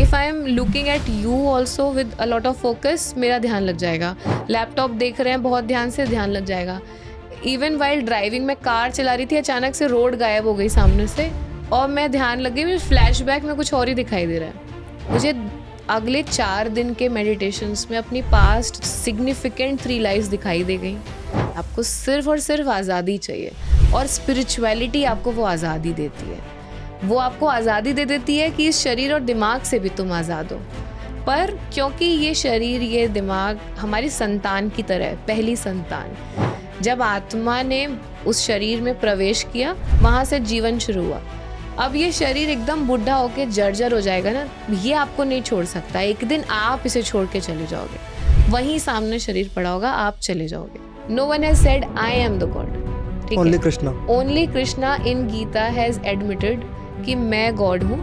If I am looking at you also with a lot of focus, मेरा ध्यान लग जाएगा। लैपटॉप देख रहे हैं बहुत ध्यान से, ध्यान लग जाएगा। इवन वाइल ड्राइविंग, मैं कार चला रही थी, अचानक से रोड गायब हो गई सामने से और मैं ध्यान लग गई, मुझे फ्लैशबैक में कुछ और ही दिखाई दे रहा है। मुझे अगले 4 दिन के मेडिटेशंस में अपनी पास्ट सिग्निफिकेंट 3 लाइफ्स दिखाई दे गई। आपको सिर्फ और सिर्फ आज़ादी चाहिए और स्पिरिचुअलिटी आपको वो आज़ादी देती है। वो आपको आज़ादी दे देती है कि इस शरीर और दिमाग से भी तुम आज़ाद हो। पर क्योंकि ये शरीर, ये दिमाग हमारी संतान की तरह है, पहली संतान, जब आत्मा ने उस शरीर में प्रवेश किया, वहाँ से जीवन शुरू हुआ। अब ये शरीर एकदम बुढ़ा होके जर्जर हो जाएगा ना, ये आपको नहीं छोड़ सकता। एक दिन आप इसे छोड़ के चले जाओगे, वहीं सामने शरीर पड़ा होगा, आप चले जाओगे। No one has said I am the God, ठीक है? Only Krishna. Only Krishna in Gita has admitted कि मैं गॉड हूँ,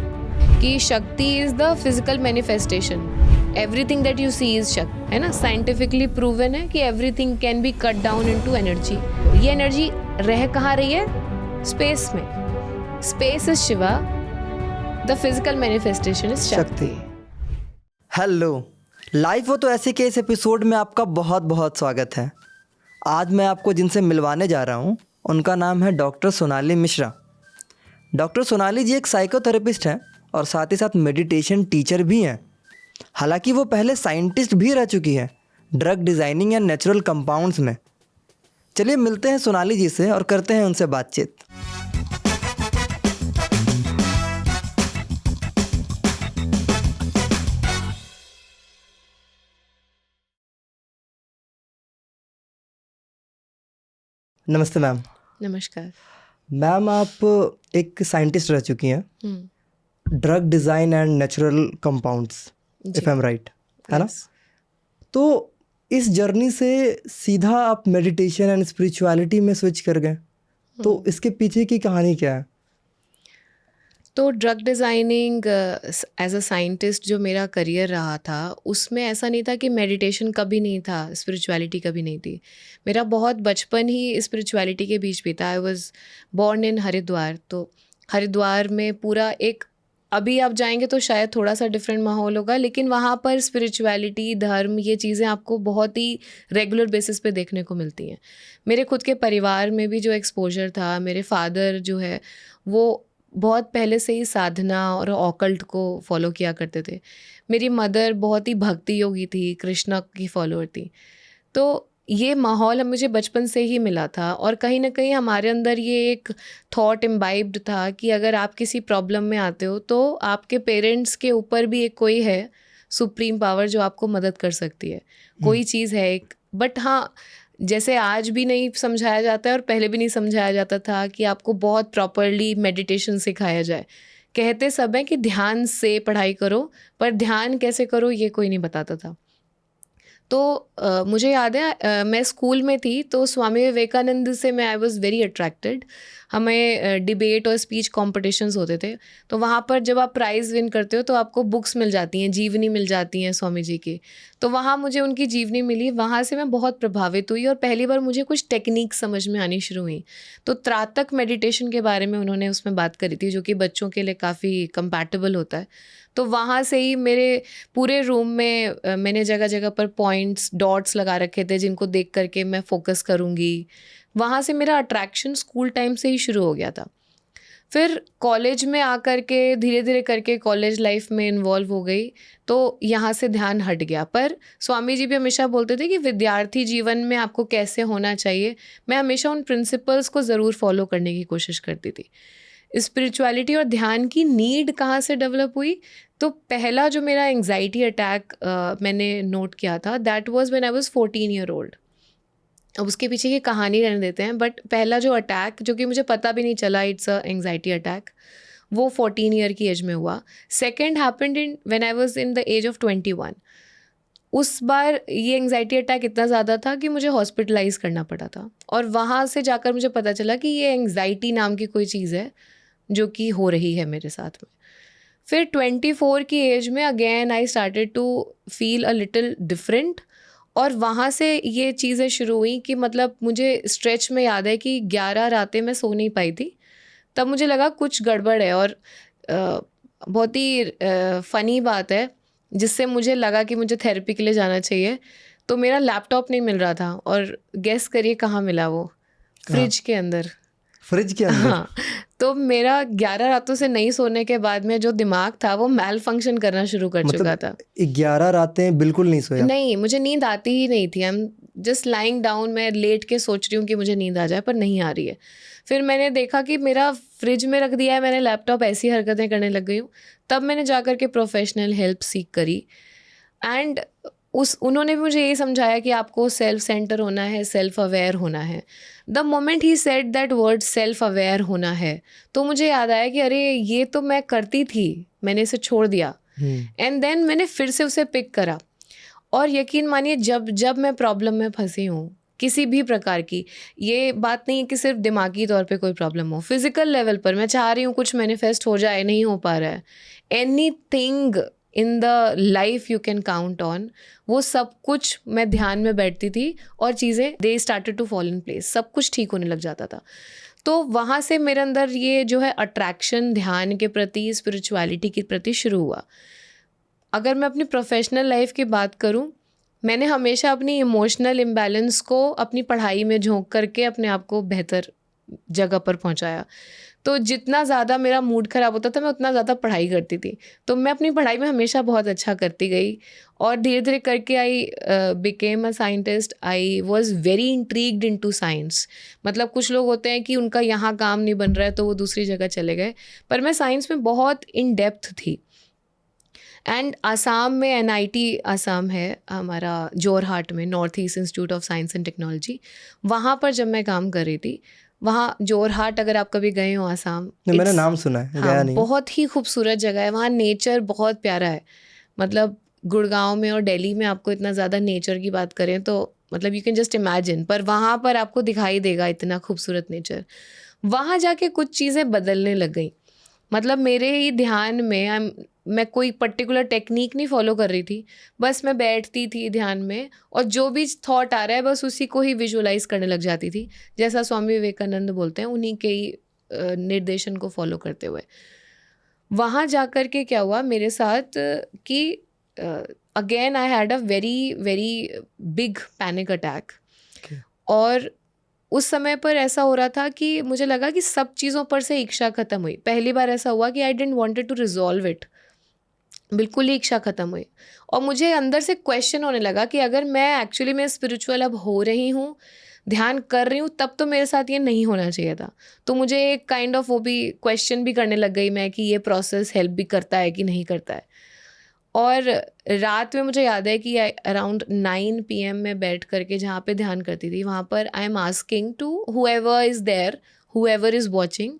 कि Shakti is the physical manifestation. Everything that you see is Shakti, है ना? साइंटिफिकली प्रूवन है कि everything can be cut down into energy. ये एनर्जी रह कहाँ रही है? स्पेस में। Space is Shiva, the physical manifestation is Shakti. Hello, life हो तो ऐसे के इस एपिसोड में आपका बहुत बहुत स्वागत है। आज मैं आपको जिनसे मिलवाने जा रहा हूँ उनका नाम है डॉक्टर सोनाली मिश्रा। डॉक्टर सोनाली जी एक साइकोथेरेपिस्ट हैं और साथ ही साथ मेडिटेशन टीचर भी हैं। हालांकि वो पहले साइंटिस्ट भी रह चुकी हैं ड्रग डिज़ाइनिंग या नेचुरल कंपाउंड्स में। चलिए मिलते हैं सोनाली जी से और करते हैं उनसे बातचीत। नमस्ते मैम। नमस्कार। मैम, आप एक साइंटिस्ट रह चुकी हैं, drug design and natural compounds, if I am right, है ना? तो इस जर्नी से सीधा आप मेडिटेशन एंड स्पिरिचुअलिटी में स्विच कर गए, तो इसके पीछे की कहानी क्या है? तो drug designing as a scientist जो मेरा करियर रहा था, उसमें ऐसा नहीं था कि मेडिटेशन कभी नहीं था, स्पिरिचुअलिटी कभी नहीं थी। मेरा बहुत बचपन ही स्पिरिचुअलिटी के बीच बीता। I was born in Haridwar. तो हरिद्वार में पूरा एक, अभी आप जाएंगे तो शायद थोड़ा सा डिफरेंट माहौल होगा, लेकिन वहाँ पर स्पिरिचुअलिटी, धर्म, ये चीज़ें आपको बहुत ही रेगुलर बेसिस पे देखने को मिलती हैं। मेरे खुद के परिवार में भी जो एक्सपोजर था, मेरे फादर जो है वो बहुत पहले से ही साधना और ऑकल्ट को फॉलो किया करते थे। मेरी मदर बहुत ही भक्ति योगी थी, कृष्णा की फॉलोअर थी। तो ये माहौल मुझे बचपन से ही मिला था और कहीं ना कहीं हमारे अंदर ये एक थॉट इम्बाइब्ड था कि अगर आप किसी प्रॉब्लम में आते हो तो आपके पेरेंट्स के ऊपर भी एक कोई है सुप्रीम पावर जो आपको मदद कर सकती है, कोई चीज़ है एक। बट हाँ, जैसे आज भी नहीं समझाया जाता है और पहले भी नहीं समझाया जाता था कि आपको बहुत प्रॉपरली मेडिटेशन सिखाया जाए। कहते सब हैं कि ध्यान से पढ़ाई करो, पर ध्यान कैसे करो ये कोई नहीं बताता था। तो मुझे याद है मैं स्कूल में थी तो स्वामी विवेकानंद से मैं आई वॉज़ वेरी अट्रैक्टेड। हमें डिबेट और स्पीच कॉम्पिटिशन्स होते थे, तो वहाँ पर जब आप प्राइज़ विन करते हो तो आपको बुक्स मिल जाती हैं, जीवनी मिल जाती हैं स्वामी जी की। तो वहाँ मुझे उनकी जीवनी मिली, वहाँ से मैं बहुत प्रभावित हुई और पहली बार मुझे कुछ टेक्निक समझ में आनी शुरू हुई। तो त्राटक मेडिटेशन के बारे में उन्होंने उसमें बात करी थी, जो कि बच्चों के लिए काफ़ी कंपैटिबल होता है। तो वहाँ से ही मेरे पूरे रूम में मैंने जगह जगह पर पॉइंट्स, डॉट्स लगा रखे थे जिनको देख करके मैं फोकस करूँगी। वहाँ से मेरा अट्रैक्शन स्कूल टाइम से ही शुरू हो गया था। फिर कॉलेज में आकर के धीरे धीरे करके कॉलेज लाइफ में इन्वॉल्व हो गई, तो यहाँ से ध्यान हट गया। पर स्वामी जी भी हमेशा बोलते थे कि विद्यार्थी जीवन में आपको कैसे होना चाहिए, मैं हमेशा उन प्रिंसिपल्स को ज़रूर फॉलो करने की कोशिश करती थी। स्पिरिचुअलिटी और ध्यान की नीड कहाँ से डेवलप हुई? तो पहला जो मेरा एंग्जाइटी अटैक मैंने नोट किया था, that was when I was 14 year old. अब उसके पीछे की कहानी रहने देते हैं, बट पहला जो अटैक, जो कि मुझे पता भी नहीं चला इट्स अ एंग्जाइटी अटैक, वो 14 ईयर की एज में हुआ। Second happened in when I was in the age of 21। उस बार ये एंग्जाइटी अटैक इतना ज़्यादा था कि मुझे हॉस्पिटलाइज करना पड़ा था, और वहाँ से जाकर मुझे पता चला कि ये एंग्जाइटी नाम की कोई चीज़ है जो कि हो रही है मेरे साथ में। फिर 24 की एज में again I started to feel a little different, और वहाँ से ये चीज़ें शुरू हुई कि मतलब मुझे स्ट्रेच में याद है कि 11 रातें मैं सो नहीं पाई थी। तब मुझे लगा कुछ गड़बड़ है, और बहुत ही फ़नी बात है, जिससे मुझे लगा कि मुझे थेरेपी के लिए जाना चाहिए। तो मेरा लैपटॉप नहीं मिल रहा था, और गेस करिए कहाँ मिला वो? कहाँ? फ्रिज के अंदर। फ्रिज के अंदर? हाँ, तो मेरा 11 रातों से नहीं सोने के बाद में जो दिमाग था वो मैल फंक्शन करना शुरू कर चुका मतलब था। 11 रातें बिल्कुल नहीं सोया? नहीं, मुझे नींद आती ही नहीं थी। I am just lying down, मैं लेट के सोच रही हूँ कि मुझे नींद आ जाए, पर नहीं आ रही है। फिर मैंने देखा कि मेरा फ्रिज में रख दिया है मैंने लैपटॉप, ऐसी हरकतें करने लग गई हूँ। तब मैंने जा कर के प्रोफेशनल हेल्प सीख करी, एंड उन्होंने भी मुझे ये समझाया कि आपको सेल्फ सेंटर होना है, सेल्फ अवेयर होना है। The moment he said that word self aware होना है, तो मुझे याद आया कि अरे ये तो मैं करती थी, मैंने इसे छोड़ दिया। एंड देन मैंने फिर से उसे पिक करा, और यकीन मानिए जब जब मैं प्रॉब्लम में फंसी हूँ किसी भी प्रकार की, ये बात नहीं है कि सिर्फ दिमागी तौर पे कोई प्रॉब्लम हो, फिजिकल लेवल पर मैं चाह रही हूँ कुछ मैनिफेस्ट हो जाए, नहीं हो पा रहा है, anything in the life you can count on, वो सब कुछ मैं ध्यान में बैठती थी और चीज़ें they started to fall in place, सब कुछ ठीक होने लग जाता था। तो वहाँ से मेरे अंदर ये जो है अट्रैक्शन ध्यान के प्रति, स्पिरिचुअलिटी के प्रति शुरू हुआ। अगर मैं अपनी प्रोफेशनल लाइफ की बात करूं, मैंने हमेशा अपनी इमोशनल इम्बैलेंस को अपनी पढ़ाई में झोंक करके अपने आप को बेहतर जगह पर पहुंचाया। तो जितना ज़्यादा मेरा मूड ख़राब होता था, मैं उतना ज़्यादा पढ़ाई करती थी। तो मैं अपनी पढ़ाई में हमेशा बहुत अच्छा करती गई, और धीरे धीरे करके I became a scientist. I was very intrigued in to science. मतलब कुछ लोग होते हैं कि उनका यहाँ काम नहीं बन रहा है तो वो दूसरी जगह चले गए, पर मैं साइंस में बहुत इन डेप्थ थी। एंड आसाम में NIT आसाम है हमारा, जोरहाट में, north east institute of science and technology. वहाँ पर जब मैं काम कर रही थी, वहाँ जोरहाट, अगर आप कभी गए हो आसाम, नहीं, मैंने नाम सुना है, हाँ, गया नहीं। बहुत ही खूबसूरत जगह है। वहाँ नेचर बहुत प्यारा है। मतलब गुड़गांव में और दिल्ली में आपको इतना ज़्यादा नेचर की बात करें तो मतलब यू कैन जस्ट इमेजिन, पर वहाँ पर आपको दिखाई देगा इतना खूबसूरत नेचर। वहाँ जाके कुछ चीज़ें बदलने लग गई। मतलब मेरे ही ध्यान में मैं कोई पर्टिकुलर टेक्निक नहीं फॉलो कर रही थी, बस मैं बैठती थी ध्यान में और जो भी थॉट आ रहा है बस उसी को ही विजुलाइज करने लग जाती थी, जैसा स्वामी विवेकानंद बोलते हैं, उन्हीं के ही निर्देशन को फॉलो करते हुए। वहाँ जाकर के क्या हुआ मेरे साथ कि again I had a very very big panic attack. Okay. और उस समय पर ऐसा हो रहा था कि मुझे लगा कि सब चीज़ों पर से इच्छा ख़त्म हुई। पहली बार ऐसा हुआ कि I didn't wanted to resolve it, बिल्कुल ही इच्छा ख़त्म हुई। और मुझे अंदर से क्वेश्चन होने लगा कि अगर मैं एक्चुअली में स्पिरिचुअल अब हो रही हूँ, ध्यान कर रही हूँ, तब तो मेरे साथ ये नहीं होना चाहिए था। तो मुझे एक काइंड ऑफ वो भी क्वेश्चन भी करने लग गई मैं कि ये प्रोसेस हेल्प भी करता है कि नहीं करता है। और रात में मुझे याद है कि अराउंड 9 PM में बैठ करके जहाँ पे ध्यान करती थी, वहाँ पर I am asking to whoever is there, whoever is watching,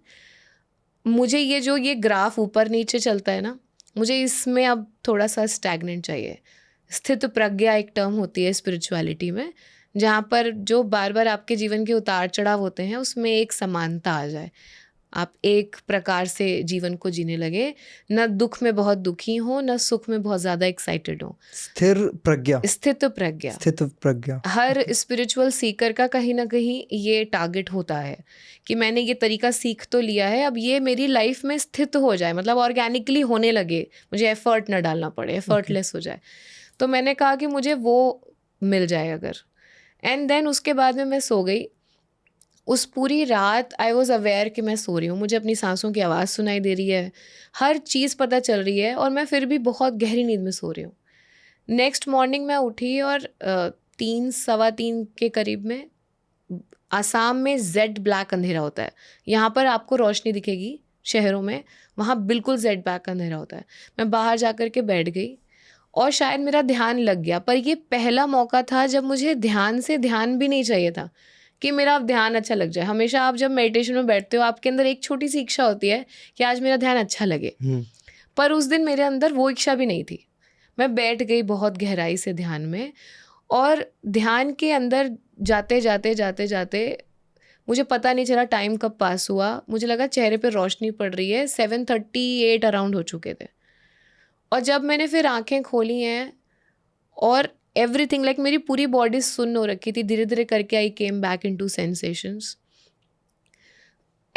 मुझे ये ग्राफ ऊपर नीचे चलता है ना, मुझे इसमें अब थोड़ा सा स्टैग्नेंट चाहिए। स्थित प्रज्ञा एक टर्म होती है स्पिरिचुअलिटी में, जहाँ पर जो बार बार आपके जीवन के उतार चढ़ाव होते हैं उसमें एक समानता आ जाए, आप एक प्रकार से जीवन को जीने लगे, न दुख में बहुत दुखी हो, न सुख में बहुत ज़्यादा एक्साइटेड हो। स्थिर प्रज्ञा। स्थित प्रज्ञा। स्थित प्रज्ञा। हर स्पिरिचुअल सीकर का कहीं ना कहीं ये टारगेट होता है कि मैंने ये तरीका सीख तो लिया है, अब ये मेरी लाइफ में स्थित हो जाए, मतलब ऑर्गेनिकली होने लगे, मुझे एफर्ट ना डालना पड़े, एफर्टलेस हो जाए। तो मैंने कहा कि मुझे वो मिल जाए अगर। एंड देन उसके बाद में मैं सो गई। उस पूरी रात आई वॉज अवेयर कि मैं सो रही हूँ, मुझे अपनी सांसों की आवाज़ सुनाई दे रही है, हर चीज़ पता चल रही है, और मैं फिर भी बहुत गहरी नींद में सो रही हूँ। नेक्स्ट मॉर्निंग मैं उठी और 3 सवा 3 के करीब में, आसाम में जेड ब्लैक अंधेरा होता है, यहाँ पर आपको रोशनी दिखेगी शहरों में, वहाँ बिल्कुल जेड ब्लैक अंधेरा होता है। मैं बाहर जा कर के बैठ गई और शायद मेरा ध्यान लग गया, पर ये पहला मौका था जब मुझे ध्यान से ध्यान भी नहीं चाहिए था कि मेरा अब ध्यान अच्छा लग जाए। हमेशा आप जब मेडिटेशन में बैठते हो आपके अंदर एक छोटी सी इच्छा होती है कि आज मेरा ध्यान अच्छा लगे, पर उस दिन मेरे अंदर वो इच्छा भी नहीं थी। मैं बैठ गई बहुत गहराई से ध्यान में, और ध्यान के अंदर जाते जाते जाते जाते मुझे पता नहीं चला टाइम कब पास हुआ। मुझे लगा चेहरे पे रोशनी पड़ रही है, 7:38 अराउंड हो चुके थे। और जब मैंने फिर आंखें खोली हैं और एवरीथिंग लाइक मेरी पूरी बॉडी सुन्न हो रखी थी, धीरे धीरे करके आई केम बैक इनटू सेंसेशंस।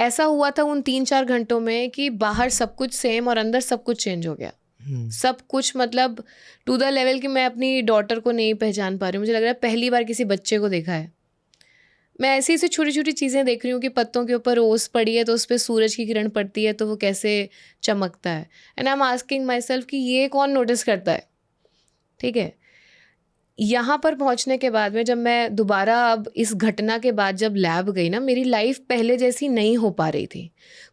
ऐसा हुआ था उन 3-4 घंटों में कि बाहर सब कुछ सेम और अंदर सब कुछ चेंज हो गया। सब कुछ मतलब टू द लेवल कि मैं अपनी डॉटर को नहीं पहचान पा रही हूँ। मुझे लग रहा है पहली बार किसी बच्चे को देखा है। मैं ऐसी ऐसी छोटी छोटी चीज़ें देख रही हूँ कि पत्तों के ऊपर ओस पड़ी है तो उस पर सूरज की किरण पड़ती है तो वो कैसे चमकता है। And I am asking my self कि ये कौन नोटिस करता है। ठीक है, यहाँ पर पहुँचने के बाद में जब मैं दोबारा अब इस घटना के बाद जब लैब गई ना, मेरी लाइफ पहले जैसी नहीं हो पा रही थी।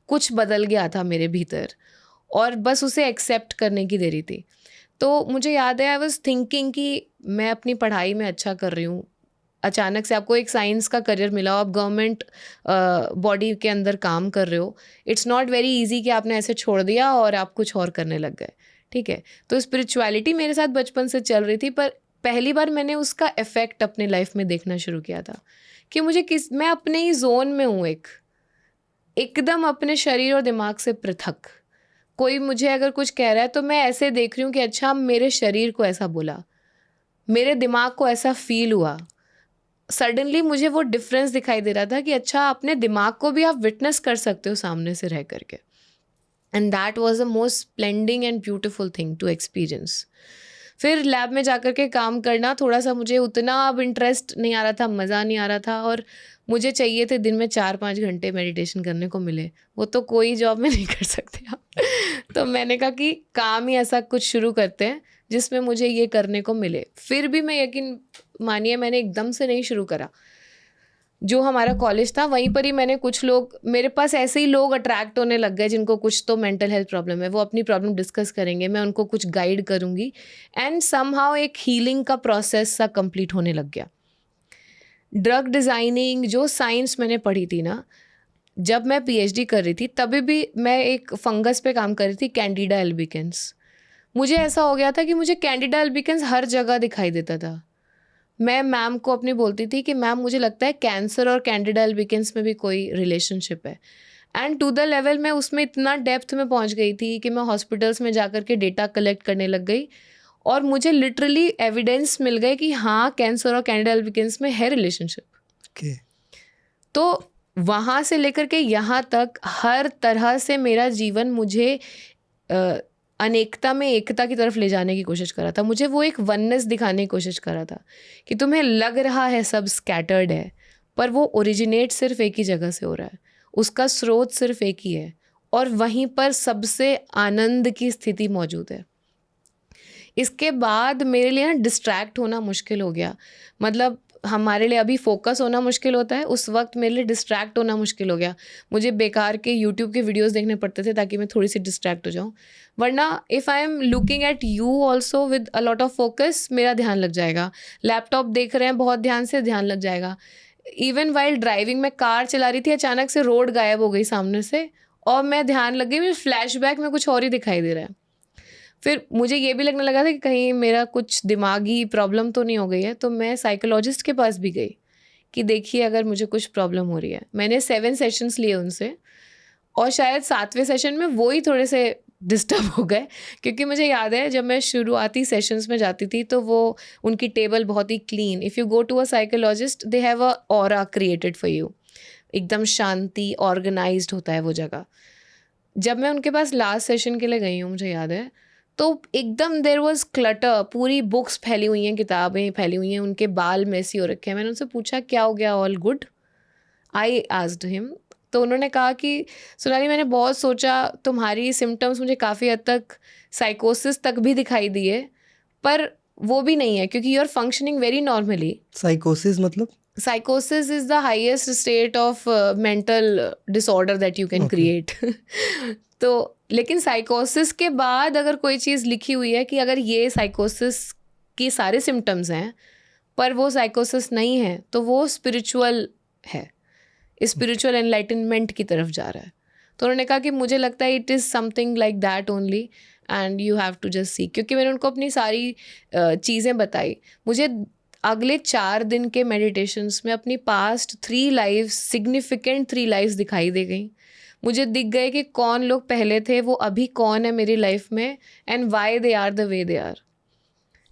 कुछ बदल गया था मेरे भीतर और बस उसे एक्सेप्ट करने की देरी थी। तो मुझे याद है आई वॉज थिंकिंग कि मैं अपनी पढ़ाई में अच्छा कर रही हूँ, अचानक से आपको एक साइंस का करियर मिला, आप गवर्नमेंट बॉडी के अंदर काम कर रहे हो। इट्स नॉट वेरी इजी कि आपने ऐसे छोड़ दिया और आप कुछ और करने लग गए। ठीक है, तो स्पिरिचुअलिटी मेरे साथ बचपन से चल रही थी, पर पहली बार मैंने उसका इफ़ेक्ट अपने लाइफ में देखना शुरू किया था कि मैं अपने ही जोन में हूँ, एकदम अपने शरीर और दिमाग से पृथक। कोई मुझे अगर कुछ कह रहा है तो मैं ऐसे देख रही हूँ कि अच्छा मेरे शरीर को ऐसा बोला, मेरे दिमाग को ऐसा फील हुआ। सडनली मुझे वो डिफरेंस दिखाई दे रहा था कि अच्छा अपने दिमाग को भी आप विटनेस कर सकते हो सामने से रह करके। And that was the most splendid and beautiful thing to experience. फिर लैब में जाकर के काम करना थोड़ा सा मुझे उतना अब इंटरेस्ट नहीं आ रहा था, मज़ा नहीं आ रहा था, और मुझे चाहिए थे दिन में 4-5 घंटे मेडिटेशन करने को मिले। वो तो कोई जॉब में नहीं कर सकते आप। तो मैंने कहा कि काम ही ऐसा कुछ शुरू करते हैं जिसमें मुझे ये करने को मिले। फिर भी मैं यकीन मानिए मैंने एकदम से नहीं शुरू करा। जो हमारा कॉलेज था वहीं पर ही मैंने कुछ लोग, मेरे पास ऐसे ही लोग अट्रैक्ट होने लग गए जिनको कुछ तो मेंटल हेल्थ प्रॉब्लम है, वो अपनी प्रॉब्लम डिस्कस करेंगे, मैं उनको कुछ गाइड करूँगी एंड समहाउ एक हीलिंग का प्रोसेस सा कंप्लीट होने लग गया। ड्रग डिज़ाइनिंग जो साइंस मैंने पढ़ी थी ना, जब मैं पीएचडी कर रही थी तभी भी मैं एक फंगस पे काम कर रही थी, कैंडिडा एल्बिकेंस। मुझे ऐसा हो गया था कि मुझे कैंडिडा एल्बिकेंस हर जगह दिखाई देता था। मैं मैम को अपनी बोलती थी कि मैम मुझे लगता है कैंसर और कैंडिडा एल्बिकेंस में भी कोई रिलेशनशिप है। एंड टू द लेवल मैं उसमें इतना डेप्थ में पहुंच गई थी कि मैं हॉस्पिटल्स में जाकर के डेटा कलेक्ट करने लग गई और मुझे लिटरली एविडेंस मिल गए कि हाँ कैंसर और कैंडिडा एल्बिकेंस में है रिलेशनशिप। Okay. तो वहाँ से लेकर के यहाँ तक हर तरह से मेरा जीवन मुझे अनेकता में एकता की तरफ ले जाने की कोशिश कर रहा था। मुझे वो एक वननेस दिखाने की कोशिश कर रहा था कि तुम्हें लग रहा है सब स्कैटर्ड है, पर वो ओरिजिनेट सिर्फ एक ही जगह से हो रहा है, उसका स्रोत सिर्फ एक ही है और वहीं पर सबसे आनंद की स्थिति मौजूद है। इसके बाद मेरे लिए ना डिस्ट्रैक्ट होना मुश्किल हो गया। मतलब हमारे लिए अभी फोकस होना मुश्किल होता है, उस वक्त मेरे लिए डिस्ट्रैक्ट होना मुश्किल हो गया। मुझे बेकार के यूट्यूब के वीडियोस देखने पड़ते थे ताकि मैं थोड़ी सी डिस्ट्रैक्ट हो जाऊं, वरना if I am looking at you also with a lot of focus, मेरा ध्यान लग जाएगा। लैपटॉप देख रहे हैं बहुत ध्यान से, ध्यान लग जाएगा। इवन वाइल ड्राइविंग, मैं कार चला रही थी, अचानक से रोड गायब हो गई सामने से और मैं ध्यान लग गई, मेरे फ्लैशबैक में कुछ और ही दिखाई दे रहा है। फिर मुझे ये भी लगने लगा था कि कहीं मेरा कुछ दिमागी प्रॉब्लम तो नहीं हो गई है, तो मैं साइकोलॉजिस्ट के पास भी गई कि देखिए अगर मुझे कुछ प्रॉब्लम हो रही है। मैंने 7 सेशंस लिए उनसे और शायद 7वें सेशन में वो ही थोड़े से डिस्टर्ब हो गए, क्योंकि मुझे याद है जब मैं शुरुआती सेशंस में जाती थी तो वो उनकी टेबल बहुत ही clean, if you go to a psychologist they have a aura created for you, एकदम शांति ऑर्गेनाइज्ड होता है वो जगह। जब मैं उनके पास लास्ट सेशन के लिए गई हूँ, मुझे याद है, तो एकदम देयर वाज क्लटर, पूरी बुक्स फैली हुई हैं, किताबें फैली हुई हैं, उनके बाल मेसी हो रखे हैं। मैंने उनसे पूछा क्या हो गया, all good? I asked him. तो उन्होंने कहा कि सोनाली मैंने बहुत सोचा, तुम्हारी सिम्टम्स मुझे काफ़ी हद तक साइकोसिस तक भी दिखाई दिए, पर वो भी नहीं है क्योंकि you are functioning very normally. साइकोसिस मतलब? Psychosis is the highest state of mental disorder that you can Okay. create. तो लेकिन साइकोसिस के बाद अगर कोई चीज़ लिखी हुई है कि अगर ये साइकोसिस की सारे सिम्टम्स हैं पर वो साइकोसिस नहीं है, तो वो स्पिरिचुअल है, स्पिरिचुअल एनलाइटनमेंट की तरफ जा रहा है। तो उन्होंने कहा कि मुझे लगता है it is something like that only and you have to just see. क्योंकि मैंने उनको अपनी सारी चीज़ें बताई। मुझे अगले 4 दिन के मेडिटेशंस में अपनी पास्ट 3 लाइव्स, सिग्निफिकेंट 3 लाइव्स दिखाई दे गई। मुझे दिख गए कि कौन लोग पहले थे, वो अभी कौन है मेरी लाइफ में and why they are the way they are.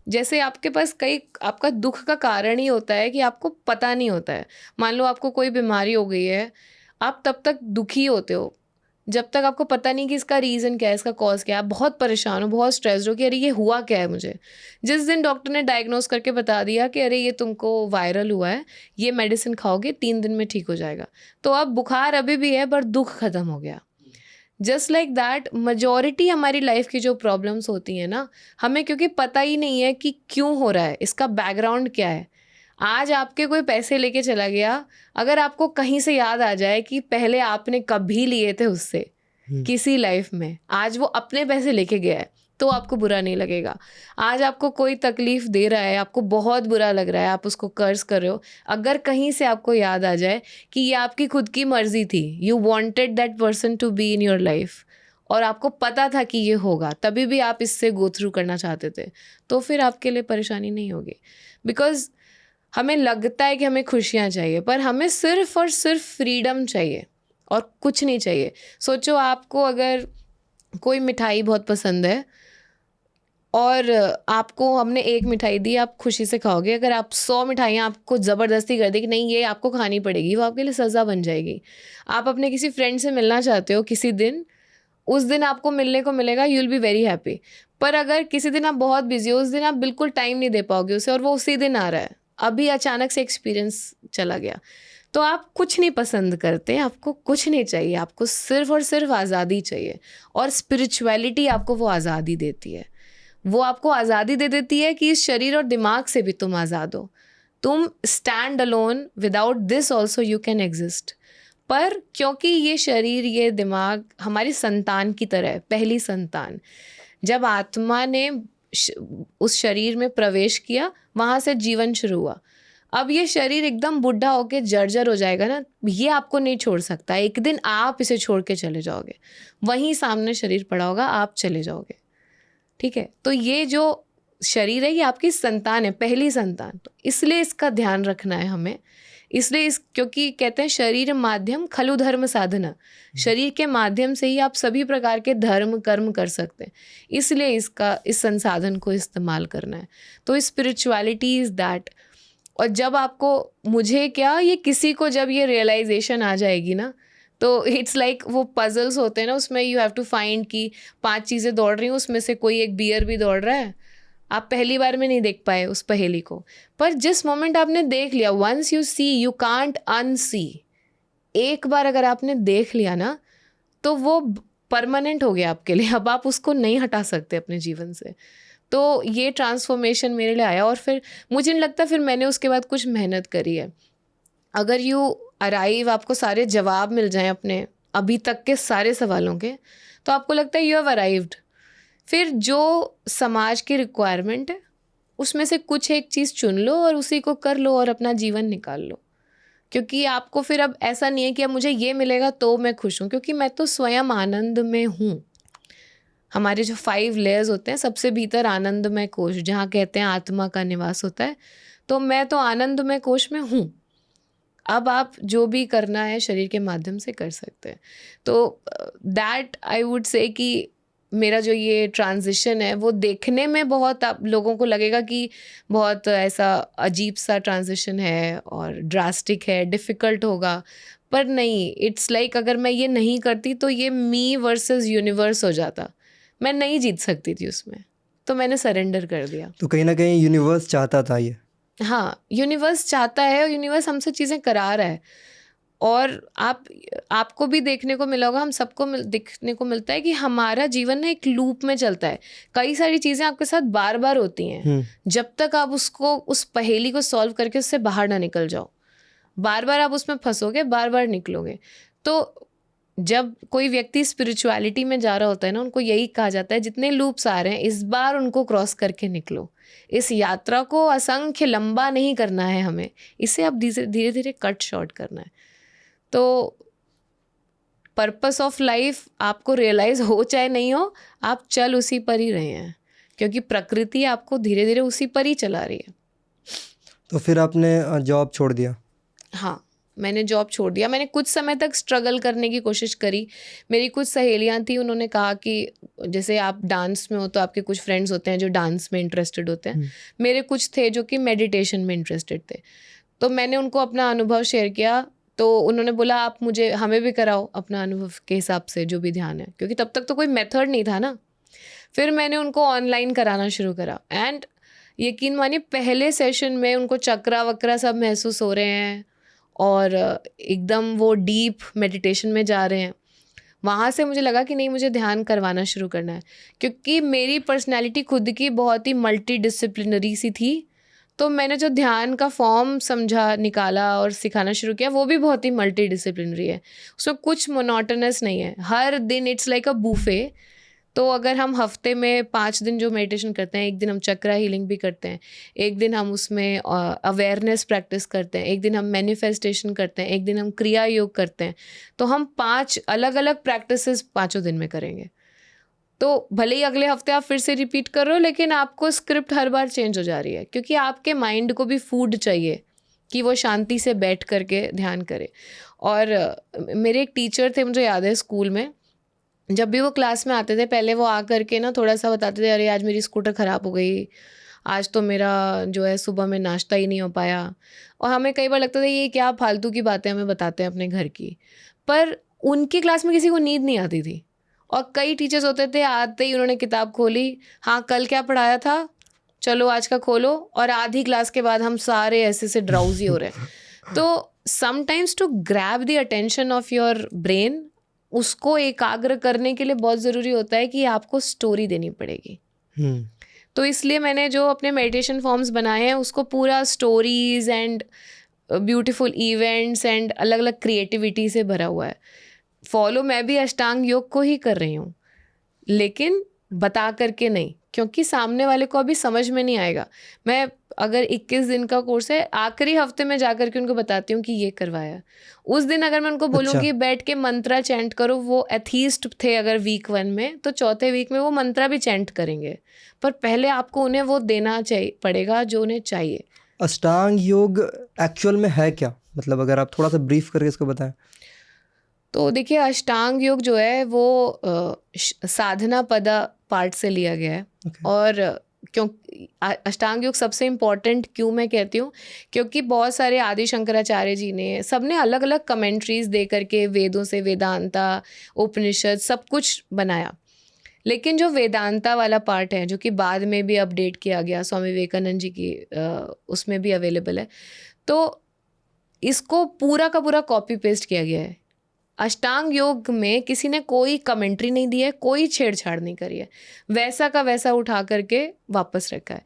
जैसे आपके पास कई, आपका दुख का कारण ही होता है कि आपको पता नहीं होता है। मान लो आपको कोई बीमारी हो गई है, आप तब तक दुखी होते हो जब तक आपको पता नहीं कि इसका रीज़न क्या है, इसका कॉज क्या है। आप बहुत परेशान हो, बहुत स्ट्रेस्ड हो कि अरे ये हुआ क्या है मुझे। जिस दिन डॉक्टर ने डायग्नोस करके बता दिया कि अरे ये तुमको वायरल हुआ है, ये मेडिसिन खाओगे 3 दिन में ठीक हो जाएगा, तो अब बुखार अभी भी है पर दुख ख़त्म हो गया। जस्ट लाइक दैट मेजॉरिटी हमारी लाइफ की जो प्रॉब्लम्स होती हैं ना, हमें क्योंकि पता ही नहीं है कि क्यों हो रहा है, इसका बैकग्राउंड क्या है। आज आपके कोई पैसे लेके चला गया, अगर आपको कहीं से याद आ जाए कि पहले आपने कभी लिए थे उससे किसी लाइफ में, आज वो अपने पैसे लेके गया है, तो आपको बुरा नहीं लगेगा। आज आपको कोई तकलीफ दे रहा है, आपको बहुत बुरा लग रहा है, आप उसको कर्ज कर रहे हो, अगर कहीं से आपको याद आ जाए कि ये आपकी खुद की मर्जी थी, you wanted that person to be in your life, और आपको पता था कि ये होगा, तभी भी आप इससे गो थ्रू करना चाहते थे, तो फिर आपके लिए परेशानी नहीं होगी। बिकॉज हमें लगता है कि हमें खुशियाँ चाहिए, पर हमें सिर्फ और सिर्फ फ्रीडम चाहिए और कुछ नहीं चाहिए। सोचो आपको अगर कोई मिठाई बहुत पसंद है और आपको हमने एक मिठाई दी, आप खुशी से खाओगे। अगर आप 100 मिठाइयाँ आपको ज़बरदस्ती कर दी कि नहीं ये आपको खानी पड़ेगी, वो आपके लिए सज़ा बन जाएगी। आप अपने किसी फ्रेंड से मिलना चाहते हो किसी दिन, उस दिन आपको मिलने को मिलेगा, you will be very happy. पर अगर किसी दिन आप बहुत बिजी हो, उस दिन आप बिल्कुल टाइम नहीं दे पाओगे उसे, और वो उसी दिन आ रहा है, अभी अचानक से एक्सपीरियंस चला गया, तो आप कुछ नहीं पसंद करते, आपको कुछ नहीं चाहिए, आपको सिर्फ और सिर्फ आज़ादी चाहिए। और स्पिरिचुअलिटी आपको वो आज़ादी देती है। वो आपको आज़ादी दे देती है कि इस शरीर और दिमाग से भी तुम आज़ाद हो, तुम stand alone, without this also you can exist. पर क्योंकि ये शरीर, ये दिमाग हमारी संतान की तरह है, पहली संतान, जब आत्मा ने उस शरीर में प्रवेश किया, वहाँ से जीवन शुरू हुआ। अब ये शरीर एकदम बुढ़ा होके जर्जर हो जाएगा ना, ये आपको नहीं छोड़ सकता। एक दिन आप इसे छोड़ के चले जाओगे, वहीं सामने शरीर पड़ा होगा, आप चले जाओगे, ठीक है। तो ये जो शरीर है ये आपकी संतान है, पहली संतान, तो इसलिए इसका ध्यान रखना है हमें। इसलिए क्योंकि कहते हैं शरीर माध्यम खलु धर्म साधना, शरीर के माध्यम से ही आप सभी प्रकार के धर्म कर्म कर सकते हैं, इसलिए इस संसाधन को इस्तेमाल करना है। तो स्पिरिचुअलिटी इज़ दैट। और जब आपको, मुझे क्या, ये किसी को जब ये रियलाइजेशन आ जाएगी ना, तो इट्स लाइक वो पजल्स होते हैं ना, उसमें यू हैव टू फाइंड कि 5 चीज़ें दौड़ रही हैं, उसमें से कोई एक बियर भी दौड़ रहा है। आप पहली बार में नहीं देख पाए उस पहेली को, पर जिस मोमेंट आपने देख लिया, once you see you can't unsee. एक बार अगर आपने देख लिया ना, तो वो परमानेंट हो गया आपके लिए, अब आप उसको नहीं हटा सकते अपने जीवन से। तो ये ट्रांसफॉर्मेशन मेरे लिए आया, और फिर मुझे नहीं लगता फिर मैंने उसके बाद कुछ मेहनत करी है। अगर यू अराइव, आपको सारे जवाब मिल जाएं अपने अभी तक के सारे सवालों के, तो आपको लगता है यू हैव अराइव्ड। फिर जो समाज की रिक्वायरमेंट है उसमें से कुछ एक चीज़ चुन लो और उसी को कर लो और अपना जीवन निकाल लो। क्योंकि आपको फिर अब ऐसा नहीं है कि अब मुझे ये मिलेगा तो मैं खुश हूँ, क्योंकि मैं तो स्वयं आनंद में हूँ। हमारे जो 5 लेयर्स होते हैं, सबसे भीतर आनंदमय कोश, जहाँ कहते हैं आत्मा का निवास होता है, तो मैं तो आनंदमय कोश में हूँ। अब आप जो भी करना है शरीर के माध्यम से कर सकते हैं। तो दैट आई वुड से कि मेरा जो ये ट्रांजिशन है वो देखने में बहुत, आप लोगों को लगेगा कि बहुत ऐसा अजीब सा ट्रांजिशन है और ड्रास्टिक है, डिफ़िकल्ट होगा, पर नहीं। इट्स लाइक अगर मैं ये नहीं करती तो ये मी वर्सेस यूनिवर्स हो जाता, मैं नहीं जीत सकती थी उसमें, तो मैंने सरेंडर कर दिया। तो कहीं ना कहीं यूनिवर्स चाहता था ये। हाँ, यूनिवर्स चाहता है और यूनिवर्स हमसे चीज़ें करा रहा है। और आपको भी देखने को मिला होगा, हम सबको दिखने को मिलता है कि हमारा जीवन ना एक लूप में चलता है। कई सारी चीज़ें आपके साथ बार बार होती हैं, जब तक आप उसको, उस पहेली को सॉल्व करके उससे बाहर ना निकल जाओ। बार बार आप उसमें फंसोगे, बार बार निकलोगे। तो जब कोई व्यक्ति स्पिरिचुअलिटी में जा रहा होता है ना, उनको यही कहा जाता है जितने लूप्स आ रहे हैं इस बार उनको क्रॉस करके निकलो। इस यात्रा को असंख्य लंबा नहीं करना है हमें, इसे अब धीरे धीरे कट शॉर्ट करना है। तो पर्पस ऑफ लाइफ आपको रियलाइज हो चाहे नहीं हो, आप चल उसी पर ही रहे हैं, क्योंकि प्रकृति आपको धीरे धीरे उसी पर ही चला रही है। तो फिर आपने जॉब छोड़ दिया? हाँ, मैंने जॉब छोड़ दिया। मैंने कुछ समय तक स्ट्रगल करने की कोशिश करी। मेरी कुछ सहेलियां थी, उन्होंने कहा कि जैसे आप डांस में हो तो आपके कुछ फ्रेंड्स होते हैं जो डांस में इंटरेस्टेड होते हैं, मेरे कुछ थे जो कि मेडिटेशन में इंटरेस्टेड थे। तो मैंने उनको अपना अनुभव शेयर किया तो उन्होंने बोला आप मुझे हमें भी कराओ अपना अनुभव के हिसाब से जो भी ध्यान है, क्योंकि तब तक तो कोई मेथड नहीं था ना। फिर मैंने उनको ऑनलाइन कराना शुरू करा एंड यकीन मानिए पहले सेशन में उनको चक्रा वक्रा सब महसूस हो रहे हैं और एकदम वो डीप मेडिटेशन में जा रहे हैं। वहाँ से मुझे लगा कि नहीं, मुझे ध्यान करवाना शुरू करना है, क्योंकि मेरी पर्सनैलिटी खुद की बहुत ही मल्टी डिसिप्लिनरी सी थी। तो मैंने जो ध्यान का फॉर्म समझा, निकाला और सिखाना शुरू किया, वो भी बहुत ही मल्टी डिसिप्लिनरी है। उसमें कुछ मोनोटोनस नहीं है, हर दिन इट्स लाइक अ बूफे। तो अगर हम हफ्ते में 5 दिन जो मेडिटेशन करते हैं, एक दिन हम चक्रा हीलिंग भी करते हैं, एक दिन हम उसमें अवेयरनेस प्रैक्टिस करते हैं, एक दिन हम मैनिफेस्टेशन करते हैं, एक दिन हम क्रिया योग करते हैं, तो हम 5 अलग अलग प्रैक्टिसेस 5 दिन में करेंगे। तो भले ही अगले हफ्ते आप फिर से रिपीट कर रहे हो, लेकिन आपको स्क्रिप्ट हर बार चेंज हो जा रही है, क्योंकि आपके माइंड को भी फूड चाहिए कि वो शांति से बैठ करके ध्यान करे। और मेरे एक टीचर थे, मुझे याद है स्कूल में, जब भी वो क्लास में आते थे पहले वो आ करके ना थोड़ा सा बताते थे, अरे आज मेरी स्कूटर ख़राब हो गई, आज तो मेरा जो है सुबह में नाश्ता ही नहीं हो पाया। और हमें कई बार लगता था ये क्या फालतू की बातें हमें बताते हैं अपने घर की, पर उनकी क्लास में किसी को नींद नहीं आती थी। और कई टीचर्स होते थे, आते ही उन्होंने किताब खोली, हाँ कल क्या पढ़ाया था, चलो आज का खोलो, और आधी क्लास के बाद हम सारे ऐसे से ड्राउजी हो रहे हैं। तो sometimes to grab the attention of your brain, उसको एकाग्र करने के लिए बहुत ज़रूरी होता है कि आपको स्टोरी देनी पड़ेगी। तो इसलिए मैंने जो अपने मेडिटेशन फॉर्म्स बनाए हैं उसको पूरा stories and beautiful events and अलग अलग क्रिएटिविटी से भरा हुआ है। फॉलो मैं भी अष्टांग योग को ही कर रही हूँ, लेकिन बता करके नहीं, क्योंकि सामने वाले को अभी समझ में नहीं आएगा। मैं अगर 21 दिन का कोर्स है, आखिरी हफ्ते में जा कर के उनको बताती हूँ कि ये करवाया। उस दिन अगर मैं उनको बोलूँ कि बैठ के मंत्रा चैंट करो, वो एथीस्ट थे अगर वीक 1 में, तो चौथे वीक में वो मंत्रा भी चैंट करेंगे, पर पहले आपको उन्हें वो देना चाहिए पड़ेगा जो उन्हें चाहिए। अष्टांग योग एक्चुअल में है क्या, मतलब अगर आप थोड़ा सा ब्रीफ करके इसको बताएं। तो देखिए, अष्टांग योग जो है वो साधना पदा पार्ट से लिया गया है। और क्यों अष्टांग योग सबसे इम्पॉर्टेंट क्यों मैं कहती हूँ, क्योंकि बहुत सारे आदि शंकराचार्य जी ने, सबने अलग अलग कमेंट्रीज दे करके वेदों से वेदांता, उपनिषद सब कुछ बनाया। लेकिन जो वेदांता वाला पार्ट है, जो कि बाद में भी अपडेट किया गया, स्वामी विवेकानंद जी की उसमें भी अवेलेबल है, तो इसको पूरा का पूरा कॉपी पेस्ट किया गया है। अष्टांग योग में किसी ने कोई कमेंट्री नहीं दी है, कोई छेड़छाड़ नहीं करी है, वैसा का वैसा उठा करके वापस रखा है।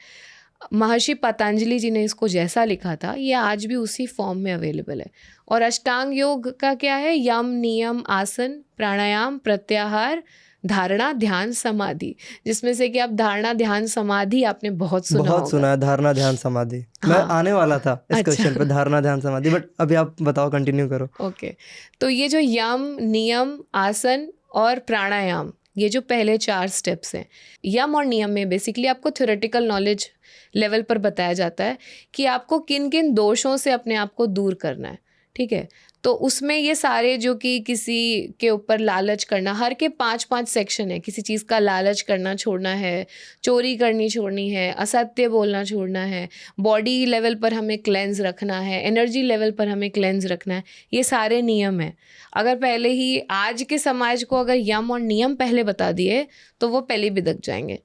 महर्षि पतंजलि जी ने इसको जैसा लिखा था, ये आज भी उसी फॉर्म में अवेलेबल है। और अष्टांग योग का क्या है, यम, नियम, आसन, प्राणायाम, प्रत्याहार, धारणा, ध्यान, समाधि, जिसमें से कि आप धारणा, ध्यान, समाधि आपने बहुत सुना होगा। है धारणा ध्यान समाधि। मैं आने वाला था इस क्वेश्चन पे, धारणा ध्यान समाधि, बट अभी आप बताओ, कंटिन्यू करो। ओके, तो ये जो यम, नियम, आसन और प्राणायाम, ये जो पहले 4 स्टेप्स हैं, यम और नियम में बेसिकली आपको थ्योरेटिकल नॉलेज लेवल पर बताया जाता है कि आपको किन किन दोषों से अपने आप को दूर करना है, ठीक है। तो उसमें ये सारे जो कि किसी के ऊपर लालच करना, हर के 5-5 सेक्शन है। किसी चीज़ का लालच करना छोड़ना है, चोरी करनी छोड़नी है, असत्य बोलना छोड़ना है, बॉडी लेवल पर हमें क्लेंज रखना है, एनर्जी लेवल पर हमें क्लेंज रखना है, ये सारे नियम हैं। अगर पहले ही आज के समाज को अगर यम और नियम पहले बता दिए तो वो पहले बिदक जाएंगे,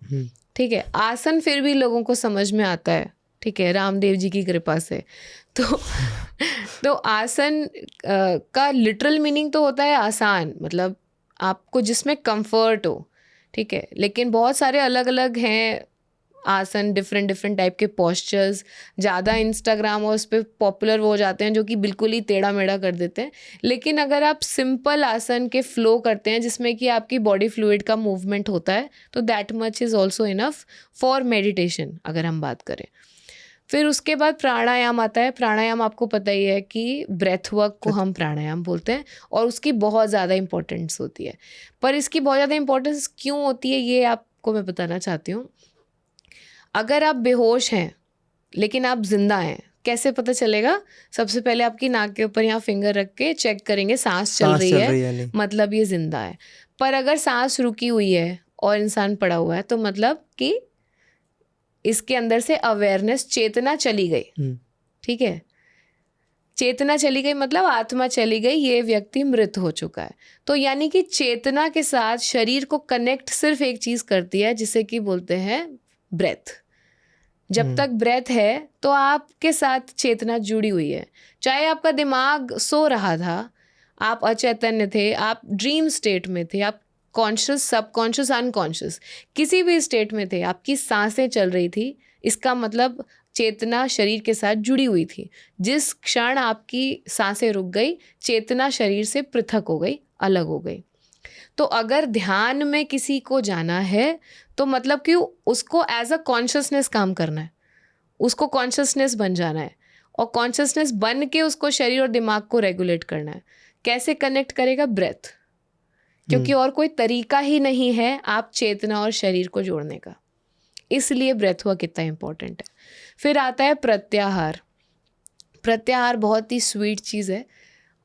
ठीक है। आसन फिर भी लोगों को समझ में आता है, ठीक है, रामदेव जी की कृपा से। तो आसन का लिटरल मीनिंग तो होता है आसान, मतलब आपको जिसमें कंफर्ट हो, ठीक है। लेकिन बहुत सारे अलग अलग हैं आसन, डिफरेंट डिफरेंट टाइप के पोस्चर्स, ज़्यादा इंस्टाग्राम और उस पर पॉपुलर हो जाते हैं जो कि बिल्कुल ही टेढ़ा मेढ़ा कर देते हैं। लेकिन अगर आप सिंपल आसन के फ्लो करते हैं जिसमें कि आपकी बॉडी फ्लूइड का मूवमेंट होता है, तो that much is also enough for meditation, अगर हम बात करें। फिर उसके बाद प्राणायाम आता है। प्राणायाम आपको पता ही है कि ब्रेथ वर्क को हम प्राणायाम बोलते हैं, और उसकी बहुत ज़्यादा इंपॉर्टेंस होती है। पर इसकी बहुत ज़्यादा इंपॉर्टेंस क्यों होती है ये आपको मैं बताना चाहती हूँ। अगर आप बेहोश हैं लेकिन आप जिंदा हैं, कैसे पता चलेगा? सबसे पहले आपकी नाक के ऊपर यहाँ फिंगर रख के चेक करेंगे सांस चल रही है, मतलब ये जिंदा है। पर अगर सांस रुकी हुई है और इंसान पड़ा हुआ है, तो मतलब कि इसके अंदर से अवेयरनेस, चेतना चली गई, ठीक है। चेतना चली गई मतलब आत्मा चली गई, ये व्यक्ति मृत हो चुका है। तो यानी कि चेतना के साथ शरीर को कनेक्ट सिर्फ एक चीज करती है, जिसे कि बोलते हैं ब्रेथ। जब तक ब्रेथ है तो आपके साथ चेतना जुड़ी हुई है। चाहे आपका दिमाग सो रहा था, आप अचैतन्य थे, आप ड्रीम स्टेट में थे, आप कॉन्शियस, सबकॉन्शियस, अनकॉन्शियस, किसी भी स्टेट में थे, आपकी सांसें चल रही थी, इसका मतलब चेतना शरीर के साथ जुड़ी हुई थी। जिस क्षण आपकी सांसें रुक गई, चेतना शरीर से पृथक हो गई, अलग हो गई। तो अगर ध्यान में किसी को जाना है तो मतलब कि उसको एज अ कॉन्शियसनेस काम करना है, उसको कॉन्शियसनेस बन जाना है, और कॉन्शियसनेस बन के उसको शरीर और दिमाग को रेगुलेट करना है। कैसे कनेक्ट करेगा? ब्रेथ, क्योंकि और कोई तरीका ही नहीं है आप चेतना और शरीर को जोड़ने का। इसलिए ब्रेथ हुआ कितना इम्पोर्टेंट है। फिर आता है प्रत्याहार। प्रत्याहार बहुत ही स्वीट चीज़ है,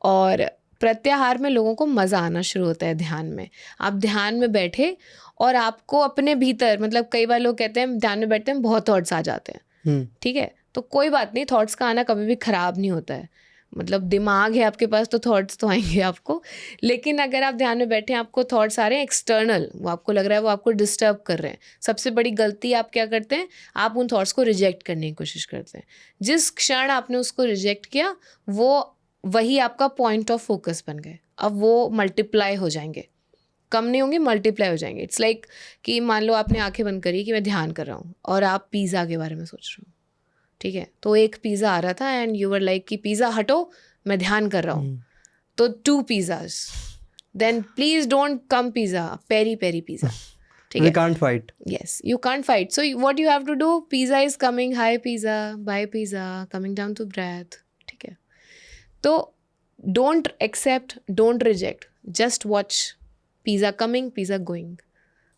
और प्रत्याहार में लोगों को मज़ा आना शुरू होता है ध्यान में। आप ध्यान में बैठे और आपको अपने भीतर, मतलब कई बार लोग कहते हैं ध्यान में बैठते हैं बहुत थॉट्स आ जाते हैं, ठीक है, तो कोई बात नहीं, थॉट्स का आना कभी भी ख़राब नहीं होता है। मतलब दिमाग है आपके पास तो थॉट्स तो आएंगे आपको। लेकिन अगर आप ध्यान में बैठे हैं, आपको थॉट्स आ रहे हैं एक्सटर्नल, वो आपको लग रहा है वो आपको डिस्टर्ब कर रहे हैं, सबसे बड़ी गलती आप क्या करते हैं? आप उन थॉट्स को रिजेक्ट करने की कोशिश करते हैं। जिस क्षण आपने उसको रिजेक्ट किया, वो वही आपका पॉइंट ऑफ फोकस बन गए। अब वो मल्टीप्लाई हो जाएंगे, कम नहीं होंगे, मल्टीप्लाई हो जाएंगे। इट्स लाइक कि मान लो आपने आंखें बंद करी कि मैं ध्यान कर रहा हूँ और आप पिज़्ज़ा के बारे में सोच रहे हो, ठीक है, तो एक पिज़्ज़ा आ रहा था एंड यू वर लाइक कि पिज़्ज़ा हटो, मैं ध्यान कर रहा हूँ, तो 2 pizzas, then please don't come pizza, peri peri pizza, ठीक है, We can't fight. yes, you can't fight, so what you have to do, pizza is coming, hi pizza, bye pizza, coming down to breath, ठीक है। तो don't accept, don't reject, just watch pizza coming, pizza going.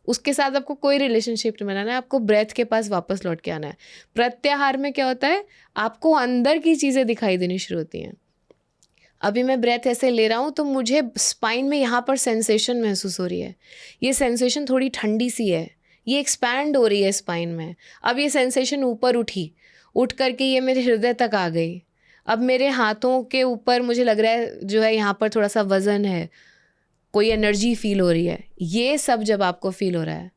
उसके साथ आपको कोई relationship नहीं बनाना है, आपको ब्रेथ के पास वापस लौट के आना है। प्रत्याहार में क्या होता है? आपको अंदर की चीज़ें दिखाई देनी शुरू होती हैं। अभी मैं ब्रेथ ऐसे ले रहा हूँ तो मुझे स्पाइन में यहाँ पर सेंसेशन महसूस हो रही है, ये सेंसेशन थोड़ी ठंडी सी है, ये एक्सपैंड हो रही है स्पाइन में। अब ये सेंसेशन ऊपर उठी, उठ करके ये मेरे हृदय तक आ गई। अब मेरे हाथों के ऊपर मुझे लग रहा है जो है यहाँ पर थोड़ा सा वज़न है, कोई एनर्जी फील हो रही है। ये सब जब आपको फील हो रहा है,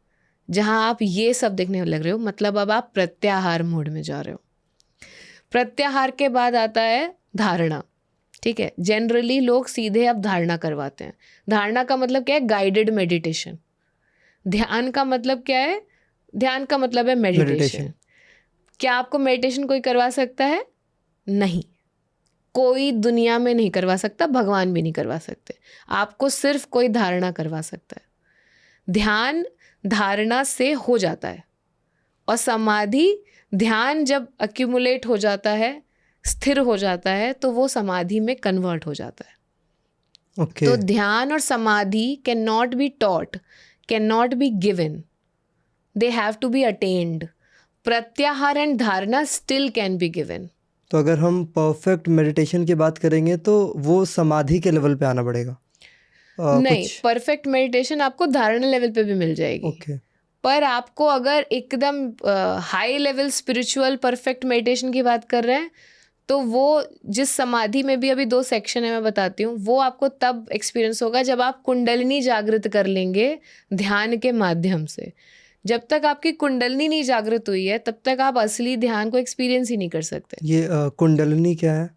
जहाँ आप ये सब देखने लग रहे हो, मतलब अब आप प्रत्याहार मोड में जा रहे हो। प्रत्याहार के बाद आता है धारणा, ठीक है। जनरली लोग सीधे अब धारणा करवाते हैं। धारणा का मतलब क्या है? Guided meditation. ध्यान का मतलब क्या है? ध्यान का मतलब है मेडिटेशन। क्या आपको मेडिटेशन कोई करवा सकता है? नहीं, कोई दुनिया में नहीं करवा सकता, भगवान भी नहीं करवा सकते। आपको सिर्फ कोई धारणा करवा सकता है। ध्यान धारणा से हो जाता है, और समाधि, ध्यान जब अक्यूमुलेट हो जाता है, स्थिर हो जाता है, तो वो समाधि में कन्वर्ट हो जाता है। Okay. तो ध्यान और समाधि can not be taught, can not be given, they have to be attend. प्रत्याहार एंड धारणा स्टिल कैन बी गिवन। तो अगर हम परफेक्ट मेडिटेशन की बात करेंगे तो वो समाधि के लेवल पे आना पड़ेगा? नहीं, परफेक्ट मेडिटेशन आपको धारणा लेवल पे भी मिल जाएगी। Okay. पर आपको अगर एकदम high level spiritual perfect meditation की बात कर रहे हैं, तो वो जिस समाधि में भी अभी 2 सेक्शन है, मैं बताती हूँ, वो आपको तब एक्सपीरियंस होगा जब आप कुंडलिनी जागृत कर लेंगे ध्यान के माध्यम से। जब तक आपकी कुंडलिनी नहीं जागृत हुई है, तब तक आप असली ध्यान को एक्सपीरियंस ही नहीं कर सकते। ये कुंडलिनी क्या है?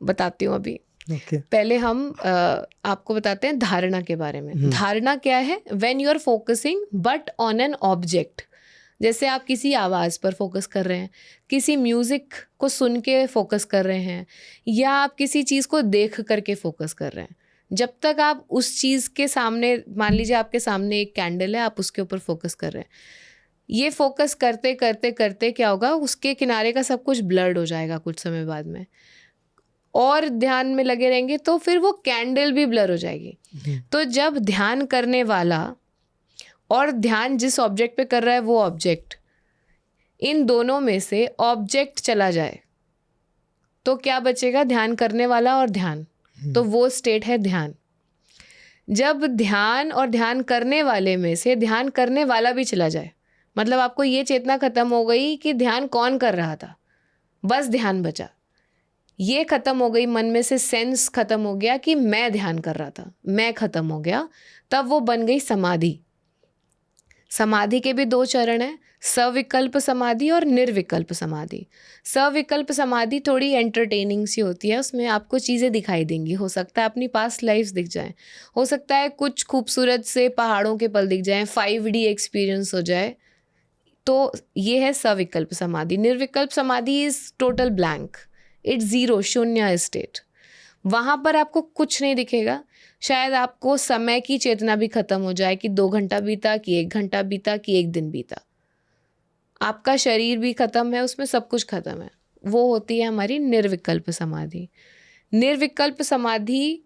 बताती हूँ अभी। Okay. पहले हम आपको बताते हैं धारणा के बारे में। धारणा क्या है? When you are focusing but on an object. जैसे आप किसी आवाज़ पर फोकस कर रहे हैं, किसी म्यूज़िक को सुन के फोकस कर रहे हैं, या आप किसी चीज़ को देख करके फोकस कर रहे हैं। जब तक आप उस चीज़ के सामने, मान लीजिए आपके सामने एक कैंडल है, आप उसके ऊपर फोकस कर रहे हैं, ये फोकस करते करते करते क्या होगा, उसके किनारे का सब कुछ ब्लर्ड हो जाएगा कुछ समय बाद में, और ध्यान में लगे रहेंगे तो फिर वो कैंडल भी ब्लर हो जाएगी। तो जब ध्यान करने वाला और ध्यान जिस ऑब्जेक्ट पे कर रहा है वो ऑब्जेक्ट, इन दोनों में से ऑब्जेक्ट चला जाए तो क्या बचेगा? ध्यान करने वाला और ध्यान। तो वो स्टेट है ध्यान। जब ध्यान और ध्यान करने वाले में से ध्यान करने वाला भी चला जाए, मतलब आपको ये चेतना खत्म हो गई कि ध्यान कौन कर रहा था, बस ध्यान बचा, ये ख़त्म हो गई, मन में से सेंस ख़त्म हो गया कि मैं ध्यान कर रहा था, मैं ख़त्म हो गया, तब वो बन गई समाधि। समाधि के भी 2 चरण हैं, सविकल्प समाधि और निर्विकल्प समाधि। सविकल्प समाधि थोड़ी एंटरटेनिंग सी होती है, उसमें आपको चीज़ें दिखाई देंगी, हो सकता है अपनी पास्ट लाइफ्स दिख जाएं, हो सकता है कुछ खूबसूरत से पहाड़ों के पल दिख जाएं, 5D एक्सपीरियंस हो जाए, तो ये है सविकल्प समाधि। निर्विकल्प समाधि is total blank, it's zero, शून्य स्टेट। वहाँ पर आपको कुछ नहीं दिखेगा, शायद आपको समय की चेतना भी खत्म हो जाए कि 2 घंटा बीता, कि 1 घंटा बीता, कि 1 दिन बीता। आपका शरीर भी खत्म है, उसमें सब कुछ खत्म है। वो होती है हमारी निर्विकल्प समाधि। निर्विकल्प समाधि